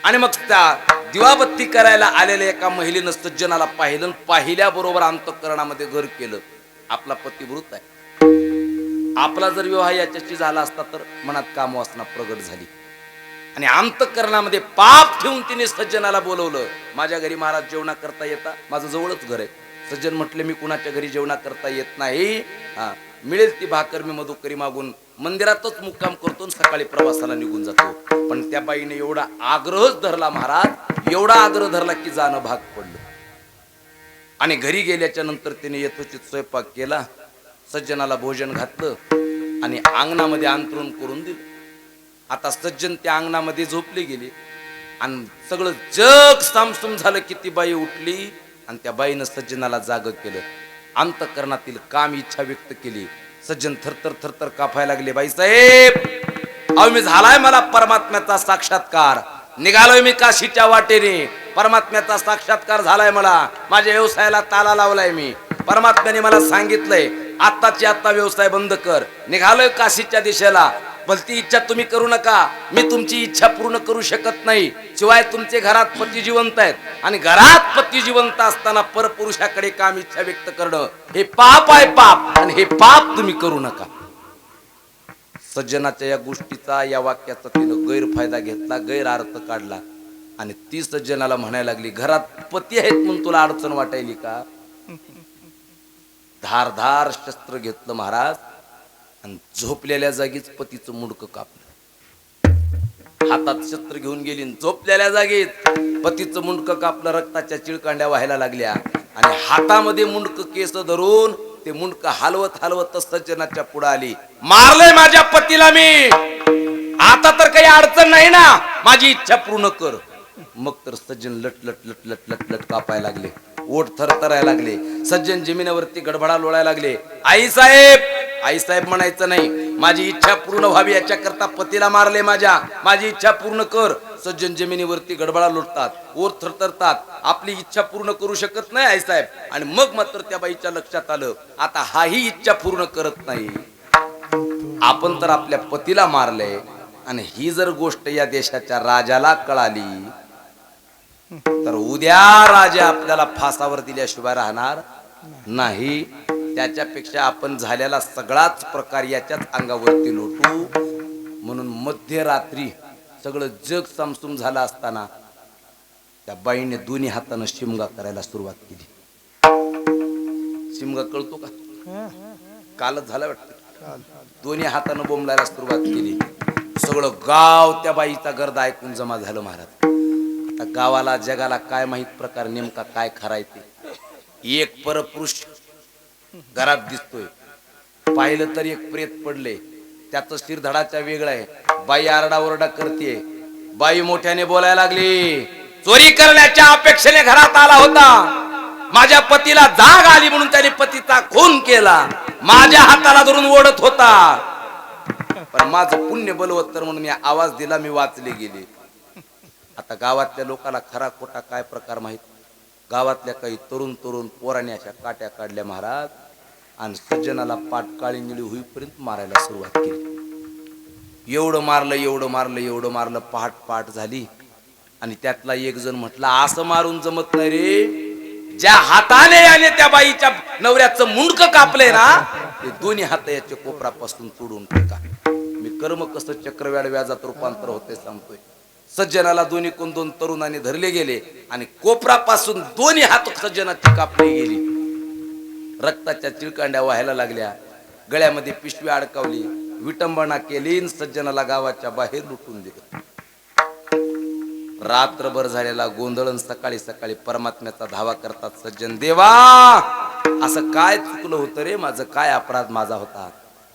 आणि मग त्या दिवाबत्ती करायला आलेल्या एका महिलेनं सज्जनाला पाहिलं. पाहिल्याबरोबर अंतःकरणामध्ये घर केलं. आपला पतिव्रत आहे. आपला जर विवाह याच्याशी झाला असता तर मनात कामवासना प्रगट झाली, आणि अंतःकरणामध्ये पाप ठेवून तिने सज्जनाला बोलवलं. माझ्या घरी महाराज जेवणा करता येता? माझं जवळच घर आहे. सज्जन म्हटले, मी कुणाच्या घरी जेवणा करता येत नाही. मिळेल ती भाकर मी मधुकरी मागून मंदिरातच मुक्काम करतो, सकाळी प्रवासाला निघून जातो. पण त्या बाईने एवढा आग्रहच धरला महाराज, एवढा आग्रह धरला की जाणं भाग पडलं. आणि घरी गेल्याच्या नंतर तिने यथोचित स्वयंपाक केला, सज्जनाला भोजन घातलं आणि अंगणामध्ये अंतरून करून दिलं. आता सज्जन त्या अंगणामध्ये झोपली गेली आणि सगळं जग सामसूम झालं की ती बाई उठली आणि त्या बाईनं सज्जनाला जाग केलं. अंतःकरणातील काम इच्छा व्यक्त केली. सज्जन थरथर थरथर कापायला लागले. बाई साहेब, अहो मी झालाय मला परमात्म्याचा साक्षात्कार. निघालोय मी काशीच्या वाटेने. परमात्म्याचा साक्षात्कार झालाय मला. माझ्या व्यवसायाला ताला लावलाय मी. परमात्म्याने मला सांगितलंय आत्ताची आत्ता व्यवसाय बंद कर. निघालोय काशीच्या दिशेला. भलती इच्छा तुम्ही करू नका. मी तुमची इच्छा पूर्ण करू शकत नाही. शिवाय तुमचे घरात पती जिवंत आहेत आणि घरात पती जिवंत असताना परपुरुषाकडे काम इच्छा व्यक्त करणं हे पाप आहे, पाप. आणि हे पाप तुम्ही करू नका. सज्जनाच्या या गोष्टीचा, या वाक्याचा तिनं गैरफायदा घेतला, गैरअर्थ काढला आणि ती सज्जनाला म्हणायला लागली, घरात पती आहेत म्हणून तुला अडचण वाटायली का? धारधार शस्त्र घेतलं महाराज आणि झोपलेल्या जागीच पतीचं मुंडकं कापलं. हातात शस्त्र घेऊन गेली, झोपलेल्या जागीत पतीचं मुंडकं कापलं. रक्ताच्या चिळकांड्या व्हायला लागल्या आणि हातामध्ये मुंडकं केस धरून ते मुंडकं हलवत हलवत सज्जनाच्या पुढे आली. मारलंय माझ्या पतीला मी, आता तर काही अडचण नाही ना, माझी इच्छा पूर्ण कर. मग तर सज्जन लट लट लट लट लट लट कापायला लागले. ओठ थरथरायला लागले. सज्जन जमिनीवरती गडबडा लोळायला लागले. आई साहेब, आई साहेब म्हणायचं नाही. माझी इच्छा पूर्ण व्हावी याच्याकरता पतीला मारले माझ्या. माझी इच्छा पूर्ण कर. सज्जन जमिनीवरती गडबडा लोटतात, ओठ थरथरतात. आपली इच्छा पूर्ण करू शकत नाही आई साहेब. आणि मग मात्र त्या बाईच्या लक्षात आलं, आता हाही इच्छा पूर्ण करत नाही. आपण तर आपल्या पतीला मारले आणि ही जर गोष्ट या देशाच्या राजाला कळाली तर उद्या राजा आपल्याला फासावर दिल्याशिवाय राहणार नाही. त्याच्यापेक्षा आपण झालेला सगळाच प्रकार याच्याच अंगावरती लोटू. म्हणून मध्यरात्री सगळं जग सामसूम झालं असताना त्या बाईने दोन्ही हातानं शिमगा करायला सुरुवात केली. शिमगा कळतो का? कालच झालं वाटतं. दोन्ही हातानं बोंबलायला सुरुवात केली. सगळं गाव त्या बाईचा गर्द ऐकून जमा झालं महाराज. आता गावाला जगाला काय माहित प्रकार नेमका काय खराय ते. एक परपुरुष घरात दिसतोय. पाहिलं तर एक प्रेत पडले, त्याचं शिरधडाच्या वेगळं आहे. बाई आरडाओरडा करते. बाई मोठ्याने बोलायला लागली, चोरी करण्याच्या अपेक्षेने घरात आला होता. माझ्या पतीला जाग आली म्हणून त्याने पतीचा खून केला. माझ्या हाताला धरून ओढत होता, पण माझं पुण्य बलवत्तर म्हणून मी आवाज दिला, मी वाचले गेले. आता गावातल्या लोकांना खरा खोटा काय प्रकार माहित. गावातल्या काही तरुण पोराने अशा काट्या काढल्या महाराज आणि सज्जनाला पाठ काळी निळी होईपर्यंत मारायला सुरुवात केली. एवढं मारलं, पहाट पाठ झाली. आणि त्यातला एक जण म्हटला, असं मारून जमत नाही रे. ज्या हाताने याने त्या बाईच्या नवऱ्याचं मुंडकं कापलंय ना, ते दोन्ही हात याच्या कोपरापासून तोडून टाका. मी कर्म कसं चक्रव्याड व्याजात रूपांतर होते सांगतोय. सज्जनाला दोन्ही कोण दोन तरुणांनी धरले गेले आणि कोपरापासून दोन्ही हात सज्जनाची कापली गेली. रक्ताच्या चिळकांड्या व्हायला लागल्या. गळ्यामध्ये पिशवी अडकावली. विटंबना केली. सज्जनाला गावाच्या बाहेर लुटून दिलं. रात्रभर झालेला गोंधळ. सकाळी सकाळी परमात्म्याचा धावा करतात सज्जन. देवा, असं काय चुकलं होतं रे माझं? काय अपराध माझा होता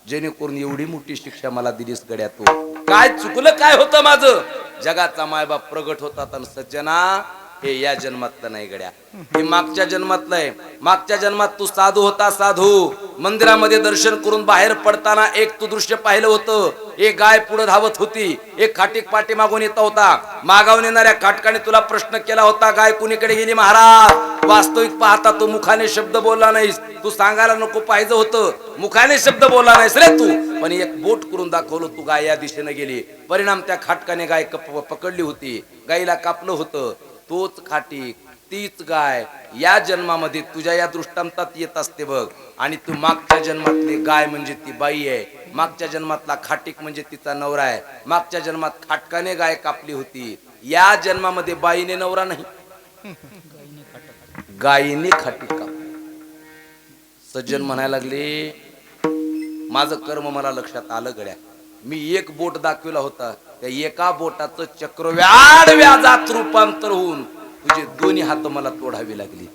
जेणेकरून एवढी मोठी शिक्षा मला दिलीस गड्या? तू काय चुकलं? काय होतं माझं? जगाचा मायबाप प्रगट होतात. आणि सज्जना, हे या जन्मातलं नाही गड्या, हे मागच्या जन्मातलं आहे. मागच्या जन्मात तू साधू होता. साधू मंदिरामध्ये दर्शन करून बाहेर पडताना एक तू दृश्य पाहिलं होतं. एक गाय पुढे धावत होती, एक खाटीक पाठी मागून येत होता. मागावून येणाऱ्या खाटकाने तुला प्रश्न केला होता, गाय कुणीकडे गेली महाराज? वास्तविक पाहता तू मुखाने शब्द बोलला नाहीस. तू सांगायला नको पाहिजे होतं, मुखाने शब्द बोलला नाहीस रे तू. पण एक बोट करून दाखवलं, तू गाय या दिशेने गेली. परिणाम त्या खाटकाने गाय पकडली होती, गायीला कापलं होतं. तोच खाटीक, तीच गाय या जन्मामध्ये तुझ्या या दृष्टांतात येत असते बघ. आणि तू मागच्या जन्मातली गाय म्हणजे ती बाई आहे. मागच्या जन्मातला खाटीक म्हणजे तिचा नवरा आहे. मागच्या जन्मात खाटकाने गाय कापली होती. या जन्मामध्ये बाईने नवरा नाही, गायीने खाटीक कापली. सज्जन म्हणायला लागले, माझं कर्म मला लक्षात आलं गड्या. मी एक बोट दाखविला होता, त्या एका बोटाचं चक्रव्याड व्याजात रूपांतर होऊन तुझे दोन्ही हात मला तोडावी लागली.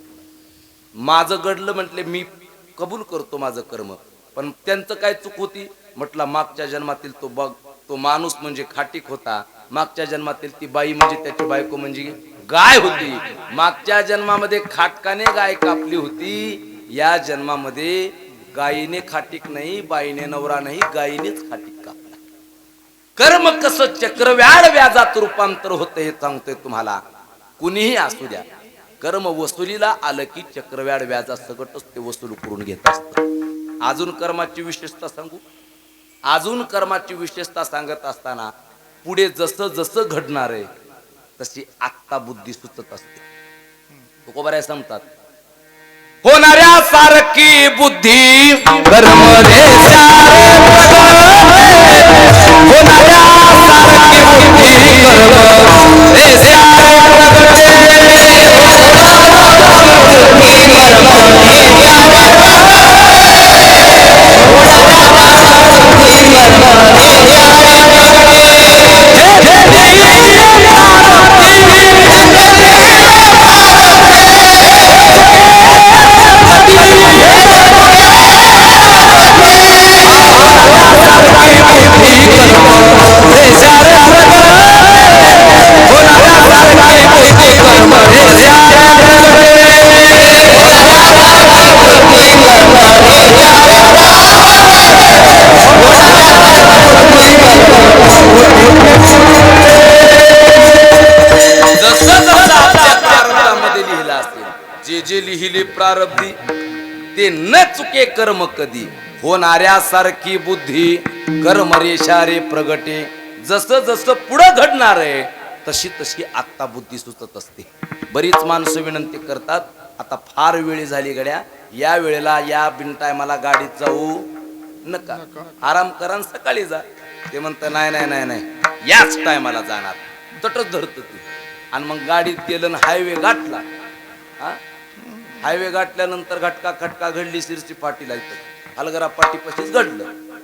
माझं घडलं म्हटले, मी कबूल करतो माझं कर्म. पण त्यांचं काय चूक होती? म्हटलं मागच्या जन्मातील तो बघ तो माणूस म्हणजे खाटीक होता, मागच्या जन्मातील ती बाई म्हणजे त्याची बायको म्हणजे गाय होती, मागच्या जन्मामध्ये खाटकाने गाय कापली होती, या जन्मामध्ये गायीने खाटीक नाही, बाईने नवरा नाही, गायीनेच खाटीक कापला. कर्म कसं चक्रव्याड व्याजात रूपांतर होतं हे सांगतोय तुम्हाला. कुणीही असू द्या, कर्म वसुलीला आलं की चक्रव्याड व्याजा सकटच ते वसूल करून घेत असतं. अजून कर्माची विशेषता सांगू. अजून कर्माची विशेषता सांगत असताना पुढे जसं जसं घडणार आहे तशी आत्ता बुद्धी सुचत असते. तुकोबाराय सांगतात, होणाऱ्या सारखी बुद्धी कर्म रे सारे होणाऱ्या सारखी बुद्धी कर्म रे सारे जे लिहिले प्रारब्धी ते न चुके कर्म कधी, होणाऱ्या सारखी बुद्धी कर्म रेषारे प्रगटे. जसं जसं पुढं घडणार आहे तशी तशी आत्ता बुद्धी सुचत असते. बरीच माणसं विनंती करतात, आता फार वेळ झाली गड्या, या वेळेला या बिन टायमाला गाडीत जाऊ नका, आराम करा आणि सकाळी जा. ते म्हणतं नाही नाही नाही नाही, याच टायमाला जाणार, तटच धरत ती. आणि मग गाडीत गेलं, हायवे गाठला. हायवे गाठल्यानंतर घटका खटका घडली, शिरसी पाटीला इथं अलगरा पाटी पशीच घडलं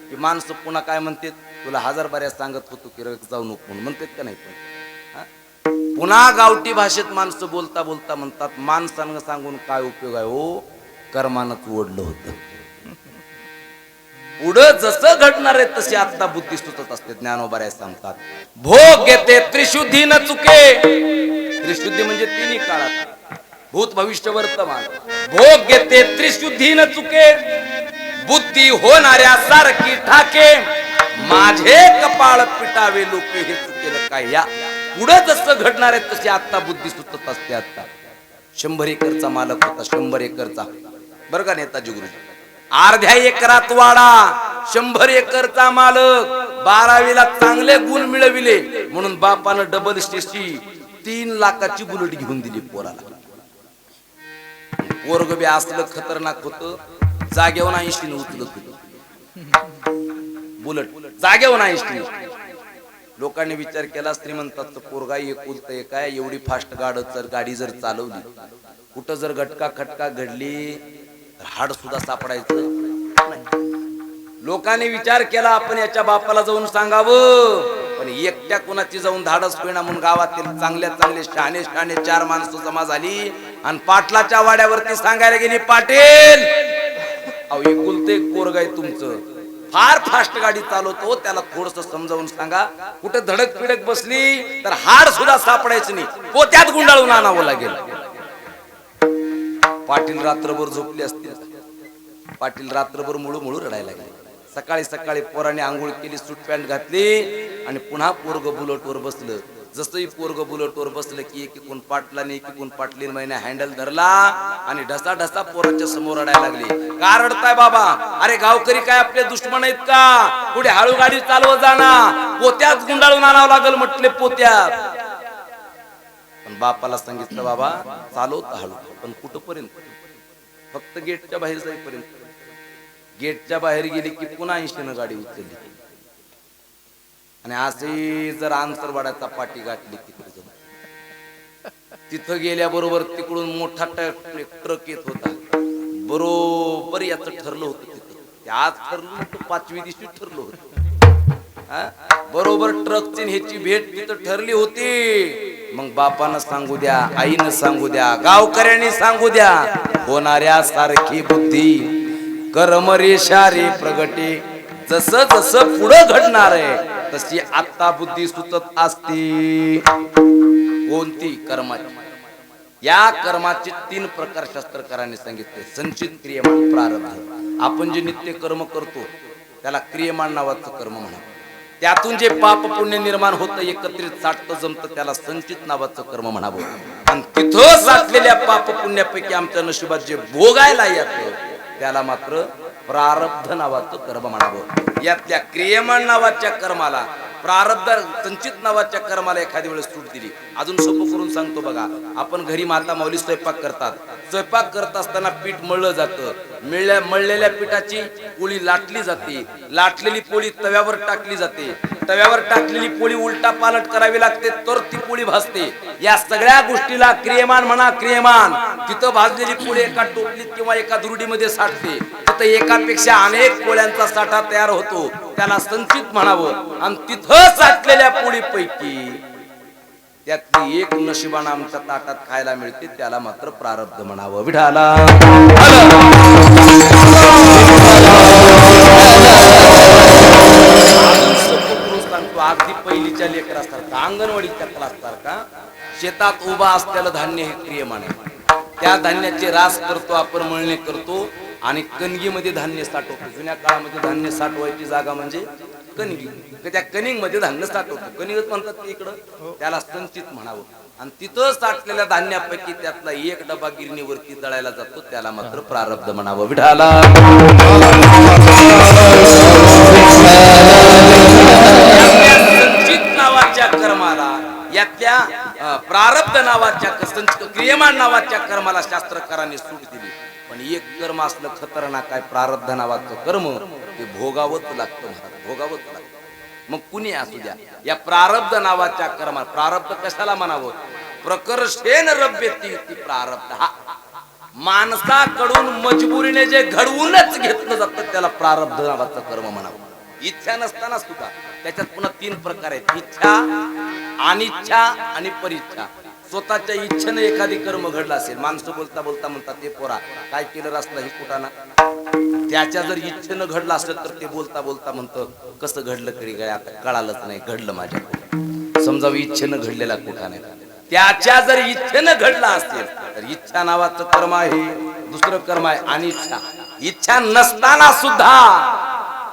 की माणसं पुन्हा काय म्हणतात, तुला 1000 बाऱ्या सांगत होतो की जाऊ नको म्हणून म्हणतात का नाही. पण पुन्हा गावठी भाषेत माणसं बोलता बोलता म्हणतात, माणसानं सांगून काय उपयोग आहे हो, कर्मानंच ओढलं होतं. पुढं जसं घडणार आहे तशी आत्ता बुद्धी सुचत असते. ज्ञानोबा सांगतात, भोग घेते त्रिशुद्धी न चुके. त्रिशुद्धी म्हणजे तिन्ही काळात, भूत भविष्य वर्तमान. भोग घेते त्रिशुद्धी न चुके, बुद्धी होणाऱ्या सारखी ठाके. माझे कपाळ पिटावे लोके हे चुकेलं काय. या पुढं जसं घडणार आहे तशी आत्ता बुद्धी सुचत असते. आता 100 एकरचा मालक होता, 100 एकरचा बरं का नेताजी गुरुजी. अर्ध्या एकरात वाडा, 100 एकरचा मालक. 12वीला चांगले गुण मिळविले म्हणून बापानं डबल स्टेशी 3 लाखाची बुलेट घेऊन दिली पोराला. पोरग बी असलं खतरनाक होतं, जागेवर 80 उचलत होत बुलेट, जागेवर 80. लोकांनी विचार केला, श्रीमंताचं पोरगा एकुलतं एक आहे, एवढी फास्ट गाडी जर चालवली, कुठं जर घटका खटका घडली तर हाड सुद्धा सापडायचं नाही. लोकांनी विचार केला, आपण याच्या बापाला जाऊन सांगावं, पण एकट्या कुणाची जाऊन धाडस होईना म्हणून गावातील चांगल्या चांगले शहाणे 4 माणसं जमा झाली आणि पाटलाच्या वाड्यावरती सांगायला गेली, पाटील अहो एकुलते एक पोरग आहे तुमचं, फार फास्ट गाडी चालवतो, त्याला थोडस समजावून सांगा. कुठे धडक पिडक बसली तर हाड सुद्धा सापडायचं नाही, पोत्यात गुंडाळून आणावं लागेल. पाटील रात्रभर झोपले असतील. पाटील रात्रभर मुळू रडायला लागले. सकाळी सकाळी पोराने आंघोळ केली, सूट पॅन्ट घातली आणि पुन्हा पोरग बुलेटवर बसलं. जसंही पोरग बुलेटवर बसलं की एकीकून पाटलाने एकीकून पाटलीन महिने हँडल धरला आणि ढसा ढसा पोराच्या समोर रडायला लागली. का रडताय बाबा? अरे गावकरी काय आपले दुश्मन आहेत का? पुढे हळू गाडी चालव जाना, पोत्यात गुंडाळून आणावं लागल म्हटले, पोत्यात. पण बापाला सांगितलं, बाबा चालवता हळू, पण कुठपर्यंत? फक्त गेटच्या बाहेर जाईपर्यंत. गेटच्या बाहेर गेली की पुन्हा 80 गाडी उचलली आणि असे जर आंतरवाड्याचा पाठी गाठली तिकडे जाऊन, तिथं गेल्याबरोबर तिकडून मोठा ट्रक येत होता. बरोबर याचं ठरलं होतं तिथं, आज ठरलं होतं, 5वी दिवशी ठरलं होतं. बरोबर ट्रकची ह्याची भेट तिथं ठरली होती. मग बापानं सांगू द्या, आईनं सांगू द्या, गावकऱ्यांनी सांगू द्या, होणाऱ्या सारखी बुद्धी कर्म रेषा रे प्रगटे. जसं जसं पुढं घडणार आहे तशी आत्ता बुद्धी सुचत असते कोणती कर्माची. या कर्माचे 3 प्रकार शास्त्रकारांनी सांगितले. संचित, क्रियमाण, प्रारब्ध. आपण जे नित्य कर्म करतो त्याला क्रियमाण नावाचं कर्म म्हणा. त्यातून जे पाप पुण्य निर्माण होतं एकत्रित साठतं जमतं त्याला संचित नावाचं कर्म म्हणावं. आणि तिथं साठलेल्या पाप पुण्यापैकी आमच्या नशिबात जे भोगायला येतं त्याला मात्र प्रारब्ध नावाचं कर्म म्हणावं. यातल्या क्रियमाण नावाच्या कर्माला, प्रारब्ध संचित नावाच्या कर्माला एखाद्या वेळेस सूट दिली. अजून सोपं करून सांगतो बघा. आपण घरी माता माऊली स्वयंपाक करतात. स्वयंपाक करत असताना पीठ मळलं जातं. मळलेल्या पिठाची पोळी लाटली जाते. लाटलेली पोळी तव्यावर टाकली जाते. तव्यावर टाकलेली पोळी उलटा पालट करावी लागते तर ती पोळी भाजते. या सगळ्या गोष्टीला क्रियमान म्हणा. क्रियमान तिथं भाजलेली पोळी एका टोपलीत किंवा एका दुरडीमध्ये साठते. तिथं एकापेक्षा अनेक पोळ्यांचा साठा तयार होतो त्याला संचित म्हणावं. आणि तिथं साठलेल्या पोळीपैकी त्यातली एक नशिबानं आमच्या ताटात खायला मिळते त्याला मात्र प्रारब्ध म्हणावं. विठाला सांगतो. अगदी पहिलीच्या लेकर असतात का, अंगणवाडीच्या क्लास का, शेतात उभा असलेलं धान्य हे क्रियमान आहे. त्या धान्याचे रास करतो आपण, मळणे करतो आणि कणगीमध्ये धान्य साठवतो. जुन्या काळामध्ये धान्य साठवायची जागा म्हणजे कणगी. त्या कणिंग मध्ये धान्य साठवतो. कणिंगच म्हणतात इकडं, त्याला संचित म्हणावं. आणि तिथं साठलेल्या धान्यापैकी त्यातला एक डबा गिरणीवरती दळायला जातो त्याला मात्र प्रारब्ध म्हणावं. विठाला संचित नावाच्या कर्माला, यातल्या प्रारब्ध नावाच्या क्रियमान नावाच्या कर्माला शास्त्रकारांनी सूट दिली. पण एक कर्म असलं खतरनाक आहे, प्रारब्ध नावाचं कर्म, ते भोगावंच लागतं महाराज, भोगावंच लागतं. मग कुणी असू द्या या प्रारब्ध नावाच्या कर्मा, प्रारब्ध कशाला म्हणावं? प्रकर्षेन रब्यती ती प्रारब्ध. हा माणसाकडून मजबुरीने जे घडवूनच घेतलं जातं त्याला प्रारब्ध नावाचं कर्म म्हणावं. इच्छा नसताना सुद्धा त्याच्यात पुन्हा 3 प्रकार आहेत. इच्छा, अनिच्छा आणि परीच्छा. स्वतःच्या इच्छेने एखादी कर्म घडलं असेल, माणसं बोलता बोलता म्हणतात ते पोरा काय केलं रस्ता हे कुठाना. त्याच्या जर इच्छेनं घडलं असेल तर ते बोलता बोलता म्हणतं कसं घडलं तरी काय आता कळालंच नाही, घडलं माझ्या. समजा इच्छेनं घडलेला कुठा नाही. त्याच्या जर इच्छेनं घडला असेल तर इच्छा नावाचं कर्म आहे. दुसरं कर्म आहे अनिच्छा. इच्छा नसताना सुद्धा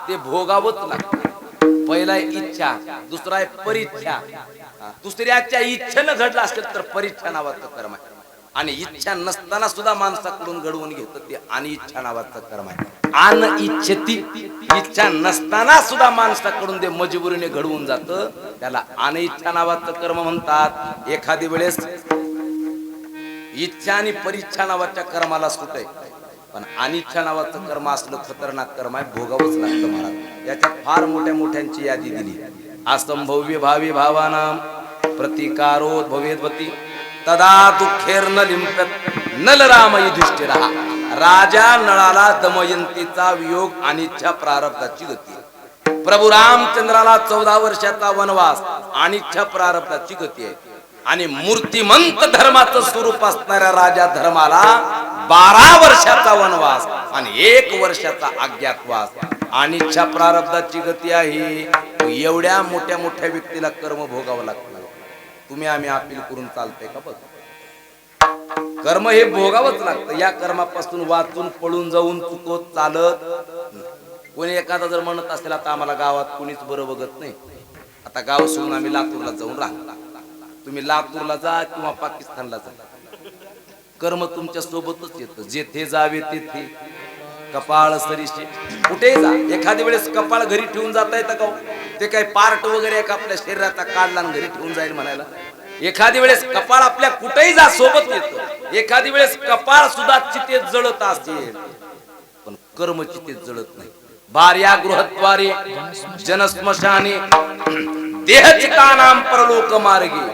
ते भोगावंच लागतं. पहिला आहे इच्छा, दुसरा आहे परीच्छा. दुसऱ्याच्या इच्छेनं घडलं असेल तर परीक्षा नावाचं कर्म आहे. आणि इच्छा नसताना सुद्धा माणसाकडून घडवून घेतं ते अनिच्छा नावाचं कर्म आहे. अनिच्छती, इच्छा नसताना सुद्धा माणसाकडून ते मजबुरीने घडवून जातं त्याला अनिच्छा नावाचं कर्म म्हणतात. एखादी वेळेस इच्छा आणि परीक्षा नावाच्या कर्माला सूट आहे, पण अनिच्छा नावाचं कर्म असलं खतरनाक कर्म आहे, भोगावंच लागतं महाराज. याच्यात फार मोठ्या मोठ्यांची यादी दिली. असंभव्य भावी भावानां प्रतिकारो भवेद्वती तदा दुःखेर न लिंपत नल राम युधिष्ठिरा. राजा नळाला दमयंतीचा वियोग अनिच्छा प्रारब्धाची गती. प्रभू रामचंद्राला 14 वर्षाचा वनवास अनिच्छा प्रारब्धाची गती आहे. आणि मूर्तिमंत धर्माचं स्वरूप असणाऱ्या राजा धर्माला 12 वर्षाचा वनवास आणि 1 वर्षाचा अज्ञातवास अनिच्छा प्रारब्धाची गती आहे. एवढ्या मोठ्या मोठ्या व्यक्तीला कर्म भोगावं लागतं. तुम्ही आम्ही अपील करून चालतंय का? बघ, कर्म हे भोगावंच लागतं. या कर्मापासून वाचून पळून जाऊन चुकत चालत. कोणी एखादा जर म्हणत असेल आता आम्हाला गावात कोणीच बरं बघत नाही, आता गाव सोडून आम्ही लातूरला जाऊन राहतो. तुम्ही लातूरला जा किंवा पाकिस्तानला जा, कर्म तुमच्या सोबतच येतं. जेथे जावे तेथे कपाळ सरीशी. कुठेही जा, एखाद्या वेळेस कपाळ घरी ठेवून जाता येतं का? ते काही पार्ट वगैरे एक आपल्या शरीराचा काढला आणि घरी ठेवून जाईल म्हणायला. एखादी वेळेस कपाळ आपल्या कुठेही जा सोबत येतं. एखादी वेळेस कपाळ सुद्धा चितेत जळत असेल, पण कर्म चितेत जळत नाही. भार्या गृहद्वारे जनस्मशाने देहचितानां परलोक मार्गे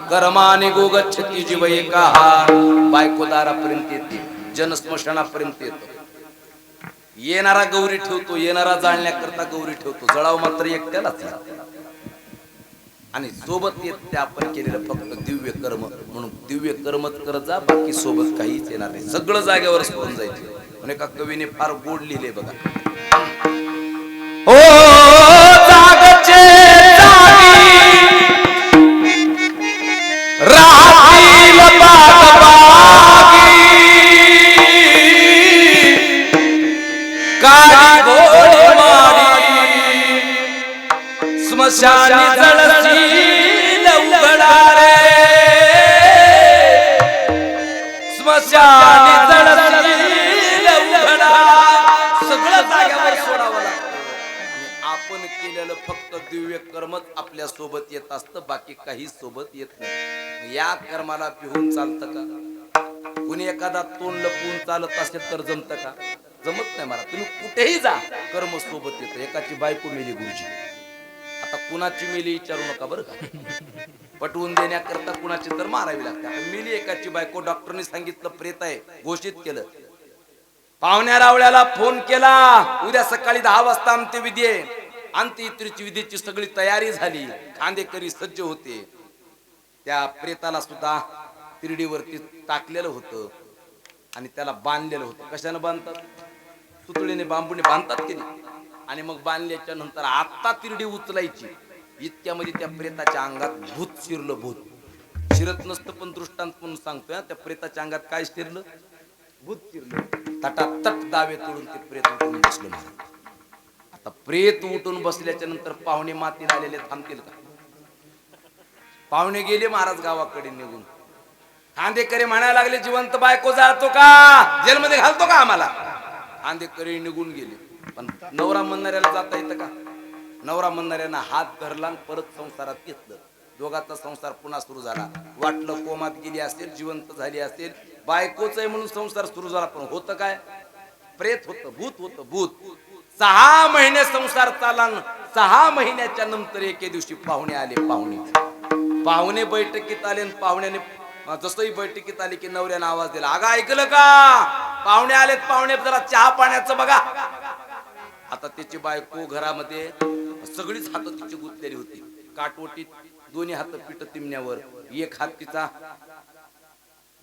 कर्माने गोगच्छति जीव एका. बायको दारापर्यंत येते, जनस्मशानापर्यंत येतो. येणारा गौरी ठेवतो, येणारा जाळण्याकरता गौरी ठेवतो, जळाव मात्र एकट्यालाच. आणि सोबत येत ते आपण केलेलं फक्त दिव्य कर्म. म्हणून दिव्य कर्मच करत जा, बाकी सोबत काहीच येणार नाही. सगळं जागेवर सोडून जायचे. म्हणून एका कवीने फार गोड लिहिले बघा. ओ जागचे काळी घोडी मारी स्मशानी जळशील उघडा रे स्मशानी जळशील उघडा सगळं जाग्यावर सोडावं लागतं आपण केलेलं फक्त दिव्य कर्मच आपल्या सोबत येत असतं बाकी काही सोबत येत नाही या कर्माला पिहून चालतं का कुणी एखादा तोंड लपवून चालत असेल तर जमतं का जमत नाही मला तुम्ही कुठेही जा कर्म सोबत येतं एकाची बायको मेली गुरुजी आता कुणाची मेली विचारू नका बरं का पटवून देण्याकरता कुणाची तर मारावी लागते आता मेली एकाची बायको डॉक्टरने सांगितलं प्रेत आहे घोषित केलं पाहुण्या रावळ्याला फोन केला उद्या सकाळी 10 वाजता अंत्यविधी आहे अंत्यविधीची विधीची सगळी तयारी झाली खांदेकरी सज्ज होते त्या प्रेताला सुद्धा तिरडीवरती टाकलेलं होतं आणि त्याला बांधलेलं होतं कशाने बांधतात सुतळीने बांबूने बांधतात की नाही आणि मग बांधल्याच्या नंतर आता तिरडी उचलायची इतक्यामध्ये त्या प्रेताच्या अंगात भूत शिरलं भूत शिरत नसतं पण दृष्टांत म्हणून सांगतोय त्या प्रेताच्या अंगात काय शिरलं भूत शिरलं तटातट दावे तोडून ते प्रेत उठून बसलं महाराज आता प्रेत उठून बसल्याच्या नंतर पाहुणे मातीला आलेले थांबतील का पाहुणे गेले महाराज गावाकडे निघून खांदेकरी म्हणायला लागले जिवंत बायको जातो का जेलमध्ये घालतो का आम्हाला खांदेकरी निघून गेले पण नवरा म्हणणाऱ्याला जाता येतं का नवरा म्हणणाऱ्यांना हात धरला आणि परत संसारात घेतलं दोघांचा संसार पुन्हा सुरू झाला वाटलं कोमात गेली असेल जिवंत झाली असेल बायकोच आहे म्हणून संसार सुरू झाला पण होतं काय प्रेत होतं भूत होतं भूत 6 महिने संसार चालला 6 महिन्याच्या नंतर एके दिवशी पाहुणे आले पाहुणे बैठकीत आले आणि पाहुण्याने जसंही बैठकीत आली की नवऱ्याने आवाज दिला अगं ऐकलं का पाहुणे आलेत पाहुणे जरा चहा पाण्याचं बघा आता त्याची बायको घरामध्ये सगळीच हात तिची गुंतलेली होती काटवटीत दोन्ही हात पीठ तिमण्यावर एक हात तिचा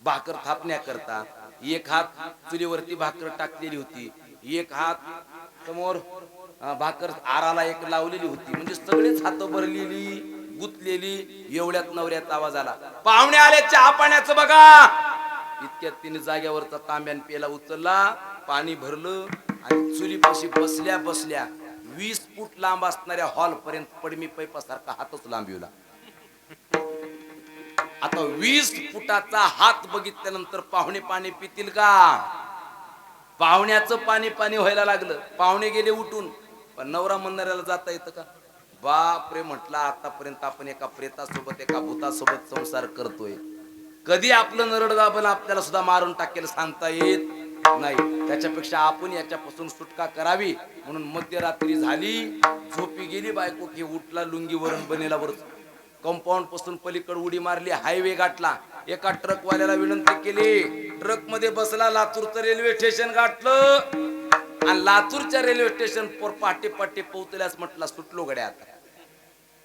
भाकर थापण्याकरता एक हात चुलीवरती भाकर टाकलेली होती एक हात समोर भाकर आराला एक लावलेली होती म्हणजे सगळेच हात भरलेली गुंतलेली एवढ्यात नवऱ्याचा आवाज आला पाहुणे आले चहा पाण्याचं बघा इतक्यात तिने जाग्यावरचा तांब्यान पेला उचलला पाणी भरलं आणि चुलीपाशी बसल्या बसल्या 20 फूट लांब असणाऱ्या हॉल पर्यंत पडमी पैपासारखा हातच लांबविला आता 20 फुटाचा हात बघितल्यानंतर पाहुणे पाणी पितील का पाहुण्याचं पाणी व्हायला लागलं पाहुणे गेले उठून पण नवरा म्हणणाऱ्याला जाता येतं का बाप रे म्हटलं आतापर्यंत आपण एका प्रेतासोबत एका भूतासोबत संसार करतोय कधी आपलं नरड दाबल आपल्याला सुद्धा मारून टाकेल सांगता येत नाही त्याच्यापेक्षा आपण याच्यापासून सुटका करावी म्हणून मध्यरात्री झाली झोपी गेली बायको की उठला लुंगीवरून बनेलावर कंपाऊंड पासून पलीकडे उडी मारली हायवे गाठला एका ट्रकवाल्याला विनंती केली ट्रक मध्ये बसला लातूरचं रेल्वे स्टेशन गाठलं आणि लातूरच्या रेल्वे स्टेशन पर पाटे पोहोचल्यास म्हटला सुटलो गड्यात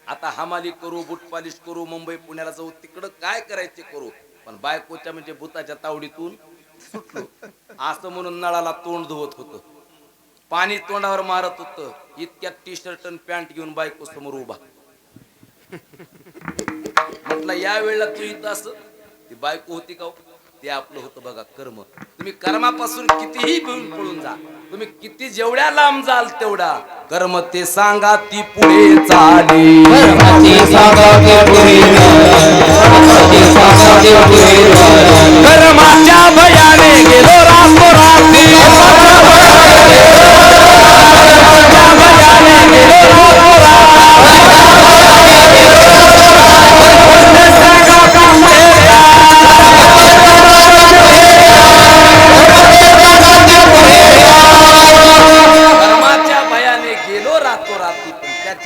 आता हमाली करू बूट पॉलिश करू मुंबई पुण्याला जाऊ तिकडं काय करायचे करू पण बायकोच्या म्हणजे भूताच्या तावडीतून सुटलो असं म्हणून नळाला तोंड धुवत होतं पाणी तोंडावर मारत होतं इतक्यात टी शर्ट आणि पॅन्ट घेऊन बायको समोर उभा म्हटलं या वेळेला तू इथं असं ती बायको होती का ते आपलं होतं बघा कर्म तुम्ही कर्मापासून कितीही पळून जा तुम्ही किती जेवढ्या लांब जाल तेवढा कर्म ते सांगा ती पुढे चाले कर्माच्या भयाने गेलो रात्री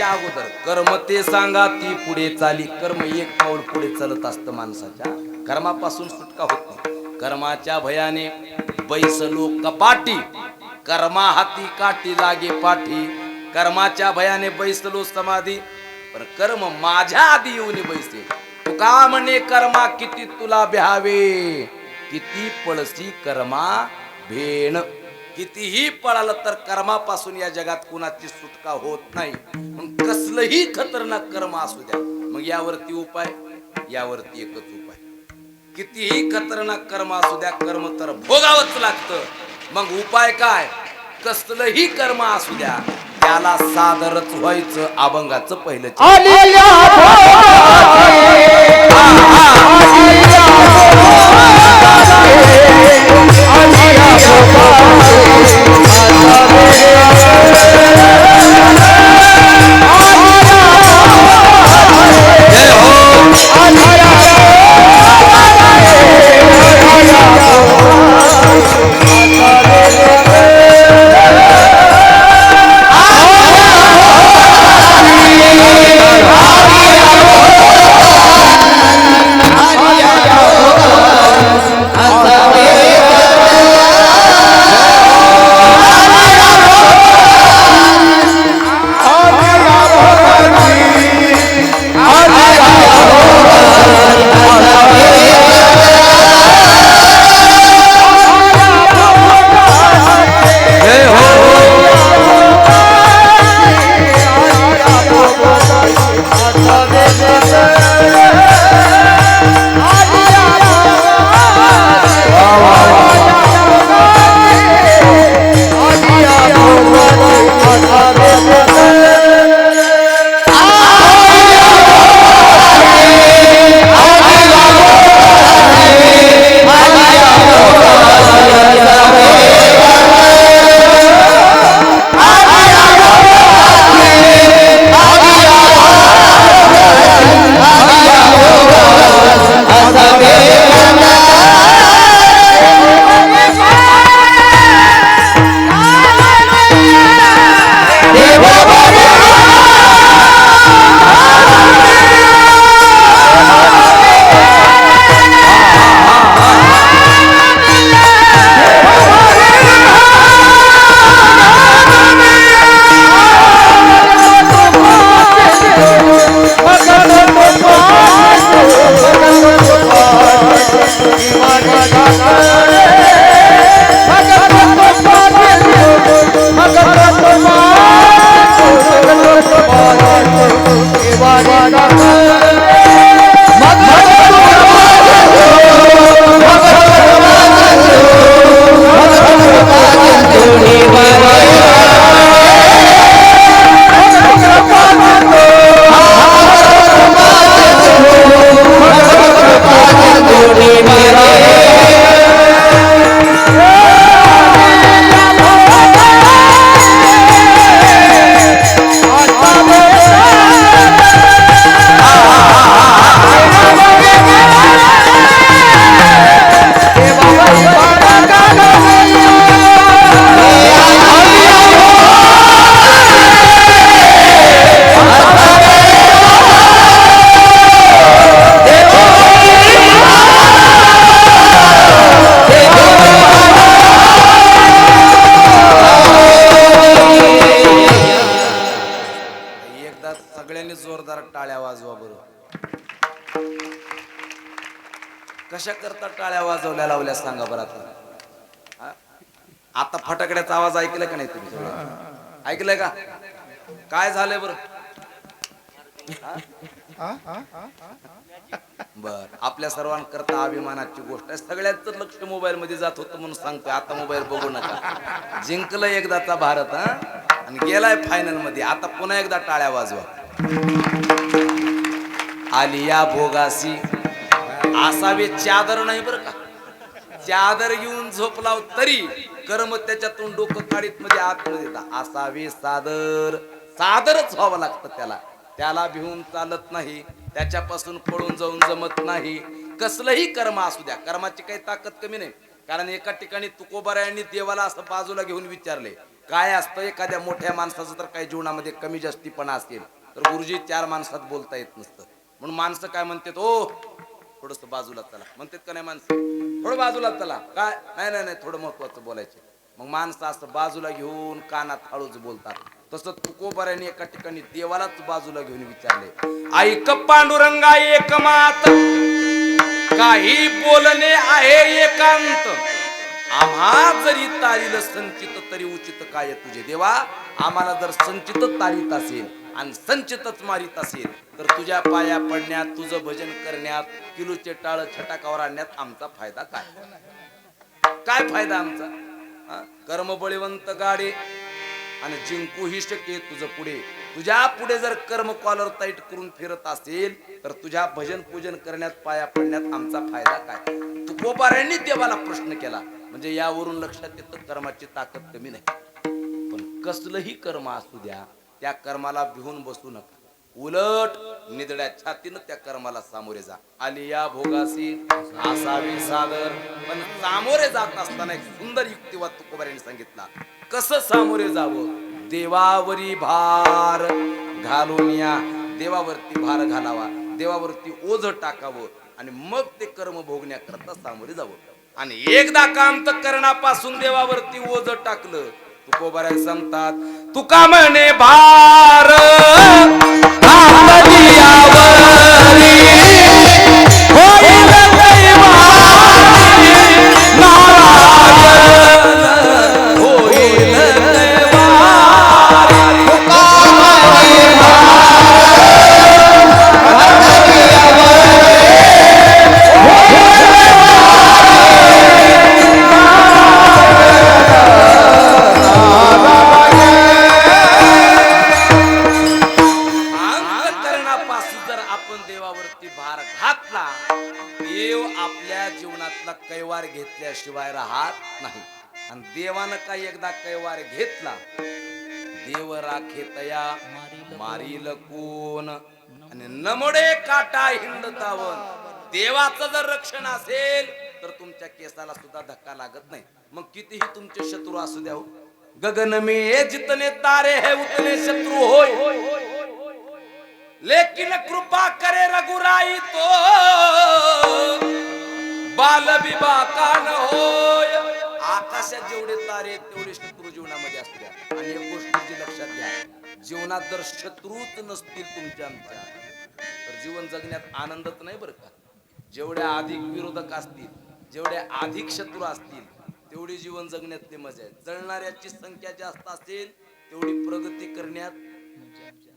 अगोदर कर्म ते सांगा ती पुढे चाली कर्म एक पाऊल पुढे चालत असतं माणसाच्या कर्मापासून सुटका होत नाही कर्माच्या भयाने बैसलो कपाटी कर्मा हाती काठी लागे पाठी कर्माच्या भयाने बैसलो समाधी पण कर्म माझ्या आधी येऊन बैसे तुका म्हणे कर्मा किती तुला भ्यावे किती पळसी कर्मा भेण कितीही पळालं तर कर्मापासून या जगात कुणाची सुटका होत नाही मग कसलंही खतरनाक कर्म असू द्या मग यावरती उपाय यावरती एकच उपाय कितीही खतरनाक कर्म असू द्या कर्म तर भोगावंच लागतं मग उपाय काय कसलंही कर्म असू द्या त्याला सादरच व्हायचं अभंगाचं पहिलं चिन्ह. आलिया सगळ्यांनी जोरदार टाळ्या वाजवा बरोबर. कशा करता टाळ्या वाजवल्या लावल्या सांगा बरं आता. आता फटाकड्याचा आवाज ऐकलाय का नाही तुम्ही सगळं? ऐकलंय का? काय झालंय बरं? बर, आपल्या सर्वांकरता अभिमानाची गोष्ट आहे. सगळ्यांचं लक्ष मोबाईल मध्ये जात होतं म्हणून सांगतोय, आता मोबाईल बघू नका. जिंकलं एकदाचा भारत आणि गेलाय फायनल मध्ये. आता पुन्हा एकदा टाळ्या वाजवा. आलिया भोगासी असावे चादर नाही बरं का. चादर घेऊन झोपलाव तरी कर्म त्याच्यातून डोकं काढीत मध्ये आतमध्ये येतात. असावे सादर, सादरच व्हावं लागतं त्याला. त्याला भिवून चालत नाही, त्याच्यापासून पळून जाऊन जमत नाही. कसलंही कर्म असू द्या, कर्माची काही ताकद कमी नाही. कारण एका ठिकाणी तुकोबारायांनी देवाला असं बाजूला घेऊन विचारले, काय असतं एखाद्या मोठ्या माणसाचं जर काही जीवनामध्ये कमी जास्तीपणा असेल तर गुरुजी चार माणसात बोलता येत नसतं. म्हणून माणसं काय म्हणतात, ओ थोडस बाजूला चला म्हणतात का नाही माणसं, थोडं बाजूला चला. काय नाही नाही नाही थोडं महत्वाचं बोलायचं. मग माणसं असं बाजूला घेऊन कानात हळूच बोलतात. तसं तुकोबाराने एका ठिकाणी देवालाच बाजूला घेऊन विचारले, ऐक पांडुरंगा एक मात, काही बोलणे आहे एकांत. आम्हा जरी तारील संचित तरी उचित काय तुझे देवा. आम्हाला जर संचित तारीत असेल आणि संचितच मारित असेल तर तुझ्या पाया पडण्यात, तुझं भजन करण्यात, किलोचे टाळ छटाकावर आणण्यात आमचा फायदा काय? काय फायदा आमचा? कर्म बळीवंत गाडे आणि जिंकूही शक्य तुझं पुढे. तुझ्या पुढे जर कर्म कॉलर टाईट करून फिरत असेल तर तुझ्या भजन पूजन करण्यात पाया पडण्यात आमचा फायदा काय. तुकोबारायांनी देवाला प्रश्न केला. म्हणजे यावरून लक्षात येतं कर्माची ताकद कमी नाही. पण कसलंही कर्म असू द्या त्या कर्माला भिवून बसू नका. उलट निदड्या छातीनं त्या कर्माला सामोरे जा. आली या भोगासी असावी सादर. पण सामोरे जात असताना एक सुंदर युक्तिवाद तुकोबारायांनी सांगितला. कसं सामोरे जावं. देवावरी भार घालून या. देवावरती भार घालावा, देवावरती ओझ टाकावं आणि मग ते कर्म भोगण्याकरता सामोरे जावं. आणि एकदा काम तर करण्यापासून देवावरती ओझ टाकलं तुकोबाराय सांगतात. तुका म्हणे भार कैवार घेतल्याशिवाय राहत नाही. आणि देवानं काही एकदा कैवार घेतला देव राखे तया मारील कोण. आणि नमोडे काटा हिंडतावन. देवाचं जर रक्षण असेल तर तुमच्या केसाला सुद्धा धक्का लागत नाही. मग कितीही तुमचे शत्रू असू द्या. गगन में जितने तारे है उतने शत्रु होय. लेकिन कृपा करे रघुराई तो बाल विभाका न होय. आकाशात जेवढे तारे तेवढे शत्रू जीवनामध्ये असू द्या. आणि एक गोष्ट लक्षात घ्या. जीवनात जर शत्रूच नसतील तुमच्या आमच्या तर जीवन जगण्यात आनंदच नाही बरं का. जेवढ्या अधिक विरोधक असतील जेवढ्या अधिक शत्रू असतील तेवढी जीवन जगण्यातली मजा आहे. जळणाऱ्याची संख्या जास्त असेल तेवढी प्रगती करण्यात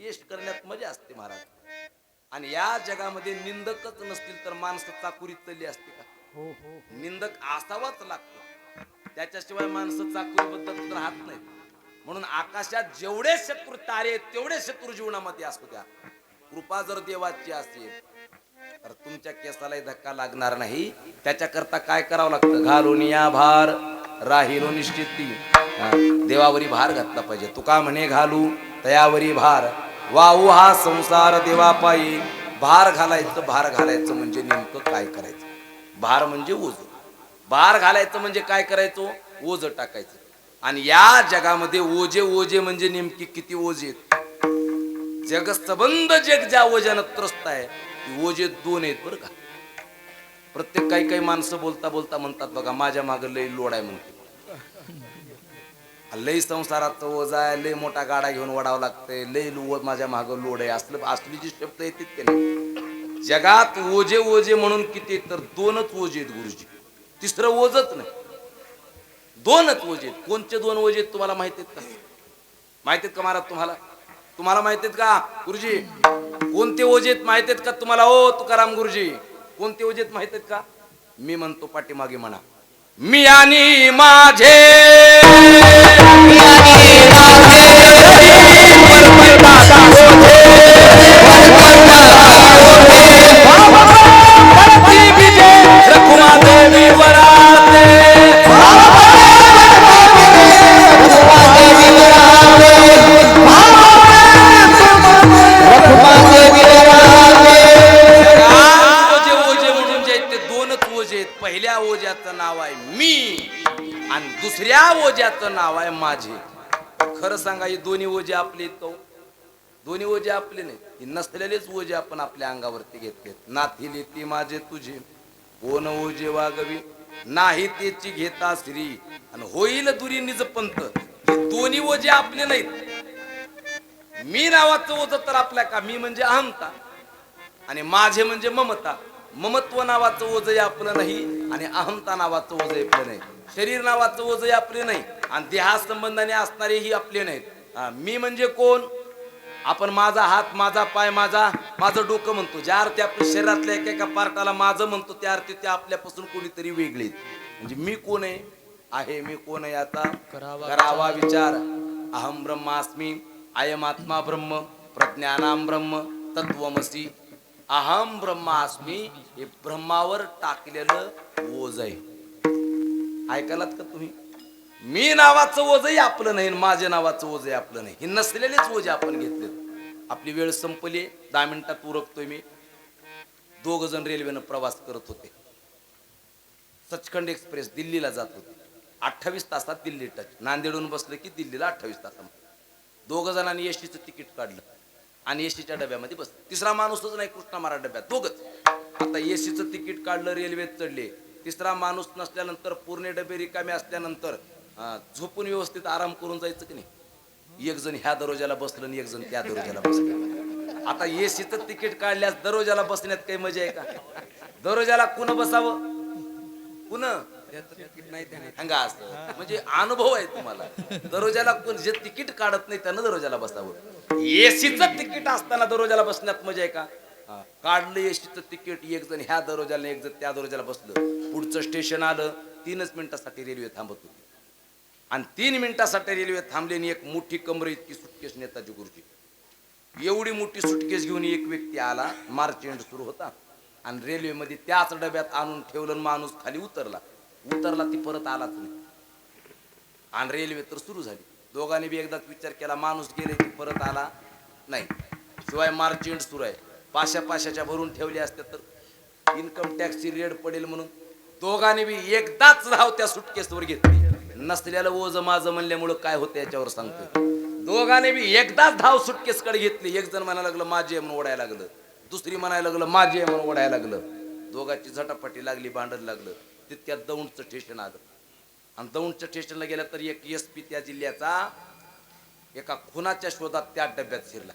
यश करण्यात मजा असते महाराज. आणि या जगामध्ये निंदकच नसतील तर माणसं चाकुरीत चालली असते का. निंदक असावाच लागतो. त्याच्याशिवाय माणसं चाकुरीबद्दल राहत नाही. म्हणून आकाशात जेवढे शत्रू तारे तेवढे शत्रू जीवनामध्ये असू द्या. कृपा जर देवाची असेल तर तुमच्या केसालाही धक्का लागणार नाही. त्याच्याकरता काय करावं लागतं. घालून या भार राहिलो निश्चिती. देवावरी भार घातला पाहिजे. तुका म्हणे घालू तयावरी भार. वाहू हा संसार देवापायी. भार घालायचं. भार घालायचं म्हणजे नेमकं काय करायचं. भार म्हणजे ओझ. भार घालायचं म्हणजे काय करायचं. ओझ टाकायचं. आणि या जगामध्ये ओझे ओझे म्हणजे नेमकी किती ओझे आहेत. जग सबंध जग ज्या ओझ्यानं त्रस्त आहे ओझे दोन आहेत बरं का. प्रत्येक काही माणसं बोलता बोलता म्हणतात बघा माझ्या मागे लय लोड आहे म्हणते. लय संसाराचं ओझ आहे. लय मोठा गाडा घेऊन वडावं लागतंय. लय माझ्या मागे लोड आहे. असली जी शब्द येतात की नाही. जगात ओझे ओझे म्हणून किती तर दोनच ओझे आहेत गुरुजी. तिसरं ओझच नाही. दोनच ओझे आहेत. कोणते दोन ओझे आहेत तुम्हाला माहित आहेत का. माहित आहेत का महाराज तुम्हाला. तुम्हाला माहित आहेत का गुरुजी. कोणते ओझे आहेत माहित आहेत का तुम्हाला. ओ तुकाराम गुरुजी कोणते ओझे आहेत माहित आहेत का. मी म्हणतो पाठीमागे म्हणा. मी आणि माझे पहिल्या ओझ्याचं नाव आहे मी आणि दुसऱ्या ओझ्याचं नाव आहे माझे. खरं सांगा ही दोन्ही ओझे आपले आहेत. दोन्ही ओझे आपले नाही. ही नसलेलेच ओझे आपण आपल्या अंगावरती घेतलेत. नाथीली ती माझे तुझे कोण ओझे वागवी नाही त्याची घेता श्री आणि होईल दुरी निज पंथ. हे दोन्ही ओझे आपले नाहीत. मी नावाचं ओझ तर आपल्या का. मी म्हणजे अहंता आणि माझे म्हणजे ममता. ममत्व नावाचं ओझ आपलं नाही आणि अहंता नावाचं ओझ आपलं नाही. शरीर नावाचं ओझ आपले नाही आणि देहा संबंधाने असणारे ही आपले नाहीत. मी म्हणजे कोण. आपण माझा हात माझा पाय माझं डोकं म्हणतो. ज्या अर्थी आपल्या शरीरातल्या एका पार्टाला माझं म्हणतो त्या अर्थी ते आपल्यापासून कोणीतरी वेगळे. म्हणजे मी कोण आहे. आहे मी कोण याचा करावा विचार. अहम ब्रह्मास्मी अयमात्मा ब्रह्म प्रज्ञानाम ब्रह्म तत्वमसी. अहम ब्रह्मास्मी हे ब्रह्मावर टाकलेलं ओझ आहे. ऐकालात का तुम्ही? मी नावाचं ओझही आपलं नाही, माझ्या नावाचं ओझही आपलं नाही. हे नसलेलेच ओझे आपण घेतले. आपली वेळ संपली, 10 मिनिटात उरकतोय मी. 2 जण रेल्वेनं प्रवास करत होते. सचखंड एक्सप्रेस दिल्लीला जात होती. 28 तासात दिल्ली टच. नांदेडहून बसलं की दिल्लीला 28 तासामध्ये. 2 जणांनी एसटीचं तिकीट काढलं आणि एसटीच्या डब्यामध्ये बसलं. तिसरा माणूसच नाही कृष्णा महाराज डब्यात, दोघच. आता एसटीचं तिकीट काढलं, रेल्वेत चढले. तिसरा माणूस नसल्यानंतर, पूर्ण डबे रिकामे असल्यानंतर झोपून व्यवस्थित आराम करून जायचं की नाही? एक जण ह्या दरवाजाला बसलं आणि एक जण त्या दरवाजाला बसलं. आता एसटीचं तिकीट काढल्यास दरवाजाला बसण्यात काही मजा आहे का? दरवाजाला कुणं बसावं? कुणं अंगा असतं म्हणजे अनुभव आहे तुम्हाला. दरवाजाला कोण जे तिकीट काढत नाही त्यानं दरवाजाला बसावं. एसीचं तिकीट असताना दरवाजाला बसण्यात मजा आहे का? काढलं एसीचं तिकीट, एक जण ह्या दरवाजाला एक जण त्या दरवाजाला बसलं. पुढचं स्टेशन आलं. 3 मिनिटासाठी रेल्वे थांबत होती आणि 3 मिनिटासाठी रेल्वे थांबली आणि एक मोठी कमर इतकी सुटकेस नेताजी गुरुजी. एवढी मोठी सुटकेस घेऊन एक व्यक्ती आला. मार्च एंड सुरू होता आणि रेल्वेमध्ये त्याच डब्यात आणून ठेवलं. माणूस खाली उतरला ती परत आलाच नाही आणि रेल्वे तर सुरू झाली. दोघांनी बी एकदाच विचार केला, माणूस गेले ती परत आला नाही. शिवाय मार्च एंड सुरू आहे. पाशाच्या भरून ठेवले असते तर इन्कम टॅक्सची रेड पडेल म्हणून दोघांनी बी एकदाच धाव त्या सुटकेसवर घेतली. नसलेलं ओझ माझं म्हणल्यामुळं काय होतं याच्यावर सांगतो. दोघांनी बी एकदाच धाव सुटकेसकडे घेतली. एक जण म्हणायला लागलं माझी आहे म्हणून ओढायला लागलं, दुसरी म्हणायला लागलं माझी आहे म्हणून ओढायला लागलं. दोघांची झटापटी लागली, भांडण लागलं. तितक्यात दौंडचं स्टेशन आलं आणि दौंडच्या स्टेशनला गेला तर एक SP त्या जिल्ह्याचा एका खुनाच्या शोधात त्या डब्यात शिरला.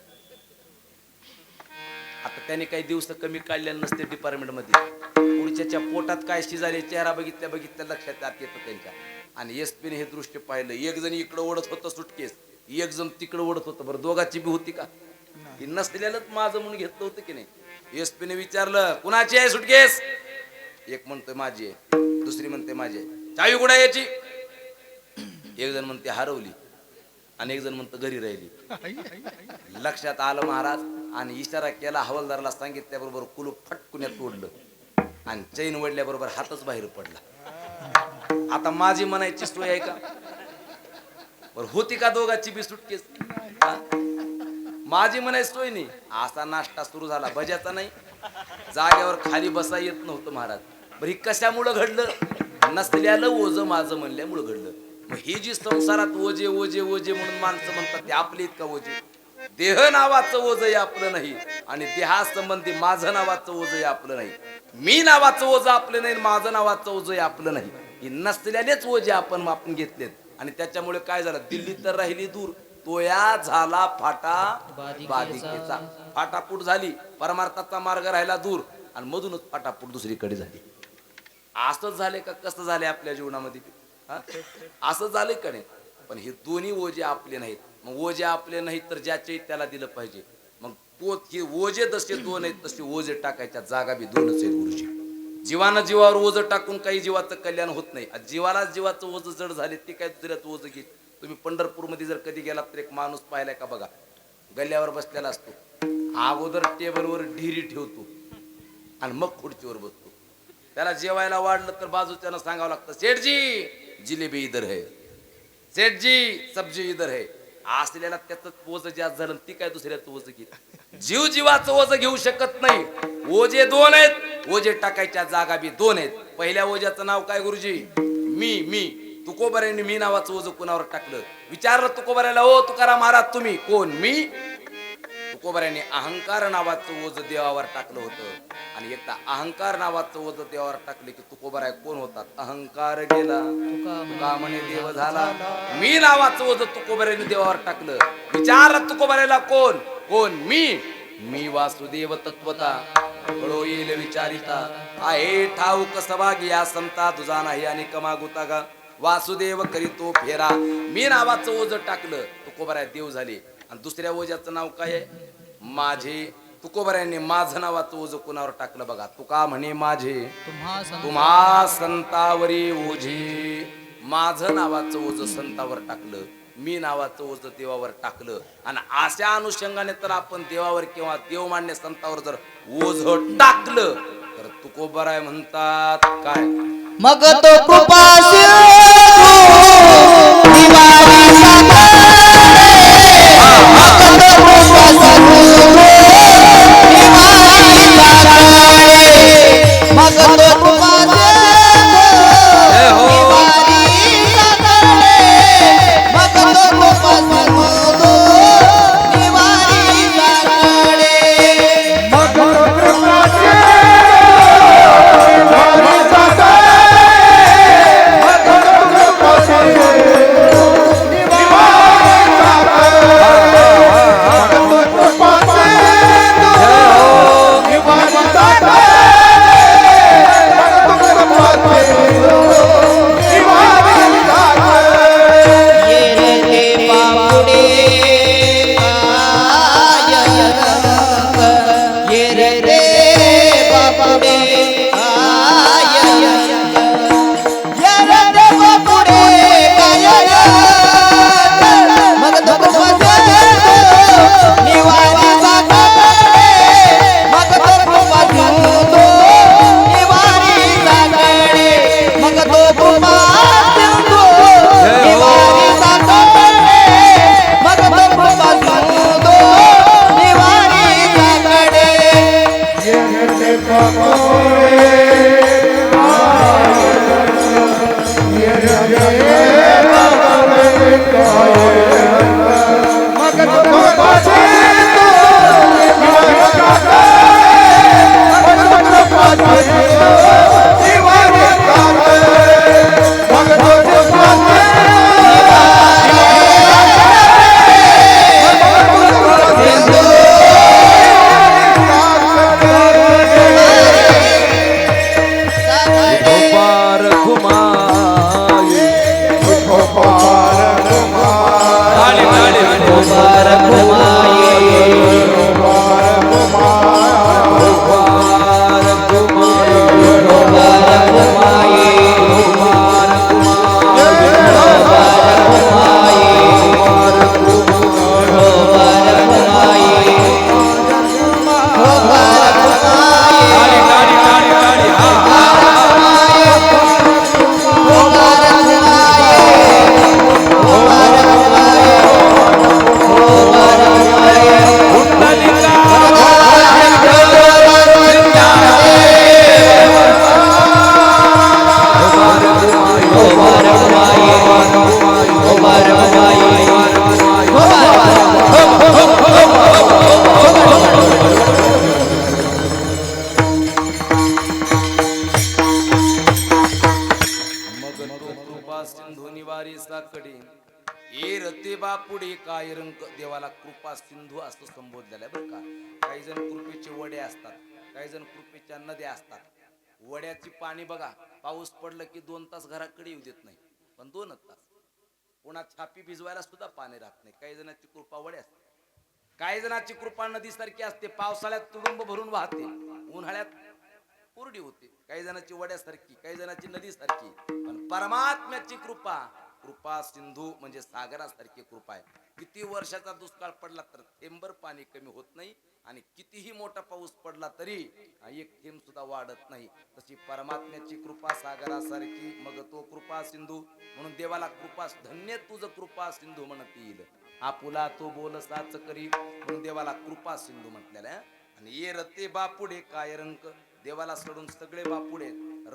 आता त्याने काही दिवस कमी काढले नसते डिपार्टमेंटमध्ये. पुढच्याच्या पोटात काय शिजाले चेहरा बघितल्या लक्षात येतं त्यांच्या. आणि SP ने हे दृश्य पाहिलं. एक जण इकडं ओढत होतं सुटकेस, एक जण तिकडं ओढत होतं. बरं दोघांची बी होती का? ही नसलेलंच माझं म्हणून घेतलं होतं की नाही? SP ने विचारलं कुणाची आहे सुटकेस? एक म्हणतोय माझी आहे, दुसरी म्हणते माझी आहे. चावी कुठे याची? एक जण म्हणते हरवली आणि एक जण म्हणतं घरी राहिली. लक्षात आलं महाराज आणि इशारा केला. हवालदाराला सांगितल्याबरोबर कुलूप फटकुन्यात तोडलं आणि चैन वडल्याबरोबर हातच बाहेर पडला. आता माझी म्हणायची सोय आहे का? बरं होती का दोघांची बी सुटकेस? माझी म्हणायची सोय नाही. असा नाश्ता सुरू झाला भज्याचा नाही. जाग्यावर खाली बसा येत नव्हतं महाराज. बरं ही कशामुळं घडलं? नसल्यालं ओझ माझं म्हणल्यामुळं घडलं. मग ही जी संसारात ओझे ओझे ओझे म्हणून माणसं म्हणतात ते आपले इतका ओझे. देह नावाचं ओझ आपलं नाही आणि देहासंबंधी माझं नावाचं ओझ आपलं नाही. मी नावाचं ओझ आपलं नाही, माझं नावाचं ओझ आपलं नाही. ही नसल्यानेच ओझे आपण घेतलेत आणि त्याच्यामुळे काय झालं? दिल्ली तर राहिली दूर, तोया झाला फाटा बाधिकेचा. फाटाफूट झाली, परमार्थाचा मार्ग राहिला दूर आणि मधूनच फाटाफूट दुसरीकडे झाली. असंच झाले का? कसं झाले आपल्या जीवनामध्ये? असं झालंय का नाही? पण हे दोन्ही ओझे आपले नाहीत. मग ओझे आपले नाहीत तर ज्याचे त्याला दिलं पाहिजे. मग हे ओझे जसे 2 आहेत तसे ओझे टाकायच्या जागा बी 2च आहेत गुरुजी. जीवानं जीवावर ओझ टाकून काही जीवाचं कल्याण होत नाही. जीवाला जीवाचं ओझ जड झाले ते काय दुसऱ्याचं ओझ घेत. तुम्ही पंढरपूरमध्ये जर कधी गेलात तर एक माणूस पाहिलाय का बघा, गल्ल्यावर बसलेला असतो. अगोदर टेबलवर ढिरी ठेवतो आणि मग खुर्चीवर बसतो. त्याला जेवायला वाढलं तर बाजूच्यानं सांगावं लागतं सेठजी जिलेबी इधर है, सेठजी सब्जी इधर है. असलेला त्याचं ओझ जास्त झालं ती काय दुसऱ्याचं ओझ घेत. जीव जीवाचं ओझ घेऊ शकत नाही. ओझे 2 आहेत, ओझे टाकायच्या जागा बी 2 आहेत. पहिल्या ओझ्याचं नाव काय गुरुजी? मी. तुकोबाऱ्यांनी मी नावाचं ओझ कुणावर टाकलं? विचारलं तुकोबाऱ्याला, ओ तुकाराम महाराज तुम्ही कोण? मी. तुकोबाऱ्यांनी अहंकार नावाचं ओझ देवावर टाकलं होतं आणि एकदा अहंकार नावाचं ओझ देवावर टाकले की तुकोबाराय कोण होतात? अहंकार गेला तुका म्हणे देव झाला. मी नावाचं ओझ तुकोबाऱ्यांनी देवावर टाकलं. विचारलं तुकोबाऱ्याला कोण? मी वासुदेव तत्वता कळो येईल विचारिता. आहे ठाऊक सभागी या संता तुझा नाही आणि कमागुता गा. वासुदेव करीतो फेरा. मी नावाचं ओझ टाकलं, तुकोबाराय देव झाले. आणि दुसऱ्या ओझ्याचं नाव काय आहे? माझे. तुकोबाऱ्यांनी माझं नावाचं ओझ कुणावर टाकलं बघा? तुका म्हणे माझे तुम्हा संतावरी ओझे. माझं नावाचं ओझ संतावर टाकलं, मी नावाचं ओझ देवावर टाकलं, आणि अशा अनुषंगाने तर आपण देवावर किंवा देवमान्य संतावर जर ओझ टाकलं तर तुकोबराय म्हणतात काय, मग तो कृपा सिंधू निवारी सागरे, मग तो कृपा सिंधू निवारी सागरे, मग तो कृपा सिंधू निवारी सागरे, मग तो कृपा सिंधू निवारी सागरे. मग तो कृपा सिंधू निवारी सागरे, मग तो कृपा सिंधू निवारी सागरे, मग तो कृपा सिंधू निवारी सागरे, मग तो कृपा सिंधू निवारी सागरे. ये रे बापुडे काय रंग, ये रे बापुडे काय रंग, ये रे बापुडे काय रंग, मग तो कृपा सिंधू निवारी सागरे, मग तो कृपा सिंधू निवारी सागरे, मग तो कृपा सिंधू निवारी सागरे, मग तो कृपा सिंधू निवारी सागरे. ये रे बापुडे ये रे बापुडे मग तो कृपा सिंधू निवारी सागरे, मग तो कृपा सिंधू निवारी सागरे, मग तो कृपा गोपार घुमाई, ताली ताली गोपार घुमाए, गोपार घुमाई, गोपार घुमाए, गोपार गोपार घुमाए, गोपार घुमाए, ताली ताली ताली ताली हा गोपार घुमाए, गोपार घुमाए, गोपार घुमाए. कुंडलिका मग तो कृपा सिंधू निवारी साकडे, ए रते बापुडे काय रंग. देवाला कृपा सिंधू असं संबोधलेलं आहे बरं का. काही जण कृपेचे वडे असतात, काही जण कृपेच्या नद्या असतात. वड्याची पाणी बघा, पाऊस पडलं की 2 तास घराकडे येऊ देत नाही, पण 2च तास. पुन्हा छापी भिजवायला सुद्धा पाणी राहत नाही. काही जणांची कृपा वडे असते, काही जणांची कृपा नदीसारखी असते, पावसाळ्यात तुडुंब भरून वाहते, उन्हाळ्यात कोरडी होते. काही जणांची वड्यासारखी, काही जणांची नदीसारखी, पण परमात्म्याची कृपा, कृपा सिंधू म्हणजे सागरासारखी कृपा आहे. किती वर्षाचा दुष्काळ पडला तर थेंबर पाणी कमी होत नाही, आणि कितीही मोठा पाऊस पडला तरी एक थेंब सुद्धा वाढत नाही. तशी परमात्म्याची कृपा सागरासारखी, मग तो कृपा सिंधू. म्हणून देवाला कृपा, धन्य तुझं कृपा सिंधू म्हणत येईल, आपुला तो बोल साच करी, म्हणून देवाला कृपा सिंधू म्हटलेलं आहे. आणि ये रते बापुडे काय रंक. देवाला सोडून सगळे बापुडे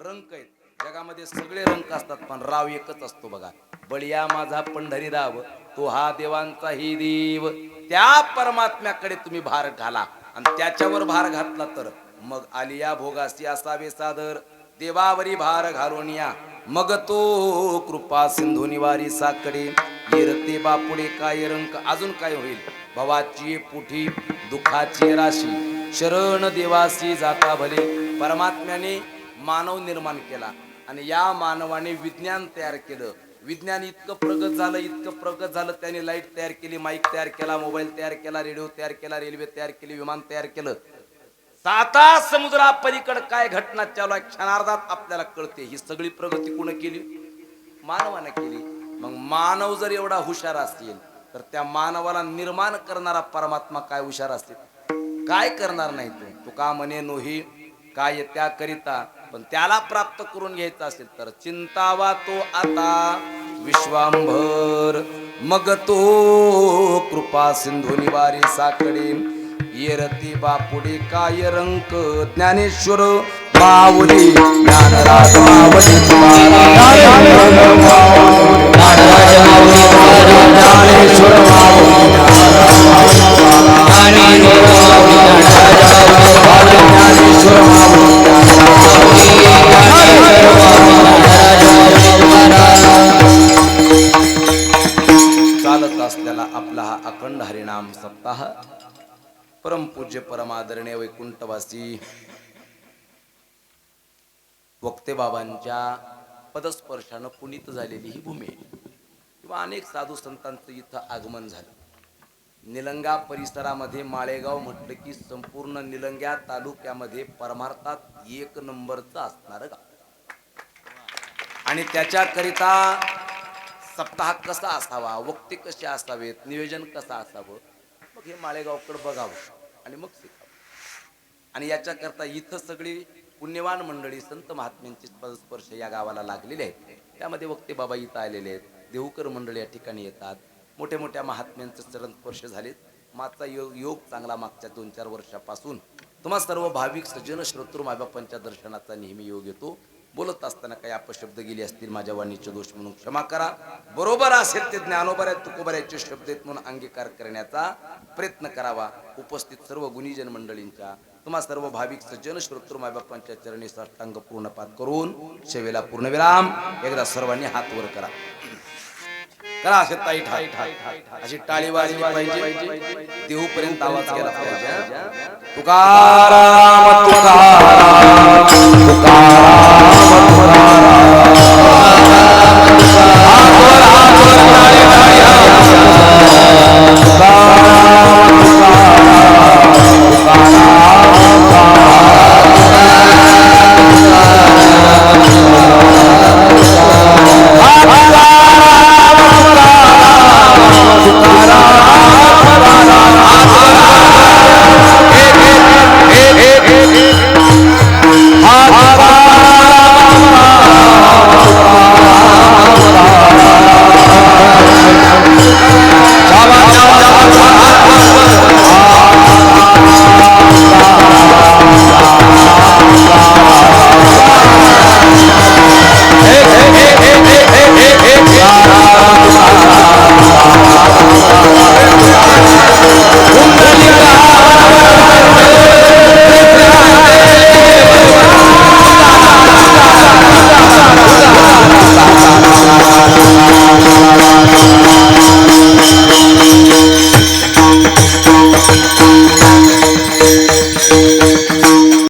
रंक आहेत. जगामध्ये सगळे रंक असतात, पण राव एकच असतो बघा, बळिया माझा पंढरीराव, तो हा देवांचाही देव. त्या परमात्म्याकडे तुम्ही भार घाला, आणि त्याच्यावर भार घातला तर मग आलिया भोगासी असावे सादर. देवावरी भार घालून या, मग तो कृपा सिंधू निवारी साकडे. येरते बापुडे काय रंक. अजून काय होईल, भवाची पुठी दुखाची राशी, शरण देवासी जाता भले. परमात्म्याने मानव निर्माण केला, आणि या मानवाने विज्ञान तयार केलं. विज्ञान इतकं प्रगत झालं, इतकं प्रगत झालं, त्याने लाईट तयार केली, माईक तयार केला, मोबाईल तयार केला, रेडिओ तयार केला, रेल्वे तयार केली, विमान तयार केलं. 7 समुद्रापलीकडे काय घटना चालू आहे क्षणार्धात आपल्याला कळते. ही सगळी प्रगती कोण केली? मानवाने केली. मग मानव जर एवढा हुशार असतील तर त्या मानवाला निर्माण करणारा परमात्मा काय हुशार असतील? काय करणार नाही तो का म्हणे नोही काय त्या करिता. पण त्याला प्राप्त करून घ्यायचं असेल तर चिंतावा तो आता विश्वांभर. मग तो कृपा सिंधू निवारी साकडे येरती बापुडी काय रंक ज्ञानेश्वर माऊली ज्ञानराज माऊली ज्ञानेश्वर चालत असलेला आपला हा अखंड हरिनाम सप्ताह परमपूज्य परमादरणीय वैकुंठवासी वक्ते बाबांच्या पदस्पर्शानं पुनीत झालेली ही भूमी किंवा अनेक साधू संतांचं इथं आगमन झालं. निलंगा परिसरामध्ये माळेगाव म्हटलं की संपूर्ण निलंग्या तालुक्यामध्ये परमार्थात एक नंबरचं असणारं गाव. आणि त्याच्याकरिता सप्ताह कसा असावा, वक्ते कसे असावेत, नियोजन कसं असावं, मग हे माळेगावकडे बघावं आणि मग शिकावं. आणि याच्याकरता इथं सगळी पुण्यवान मंडळी संत महात्म्यांचे पदस्पर्श या गावाला लागलेले आहेत. त्यामध्ये वक्ते बाबा इथं आलेले आहेत, देवकर मंडळी या ठिकाणी येतात, मोठ्या मोठ्या महात्म्यांचे चरणस्पर्श झालेत. मागचा योग चांगला मागच्या 2-4 वर्षापासून तुम्हा सर्व भाविक सज्जन श्रोतृ मायबापांच्या दर्शनाचा नेहमी योग येतो. बोलत असताना काही अपशब्द गेले असतील माझ्या वाणीचे दोष म्हणून क्षमा करा. बरोबर असेल ते ज्ञानोबऱ्या तुकोबऱ्याचे शब्द आहेत म्हणून अंगीकार करण्याचा प्रयत्न करावा. उपस्थित सर्व गुणीजन मंडळींच्या तुम्हा सर्व भाविक सज्जन श्रोतृ मायबापांच्या चरणी साष्टांग पूर्णपात करून सेवेला पूर्णविराम. एकदा सर्वांनी हात वर करा. करा असे ताई ठाई अशी टाळी वाजली पाहिजे, देहूपर्यंत आवाज गेला पाहिजे. तुकाराम तुकाराम तुकाराम तुकाराम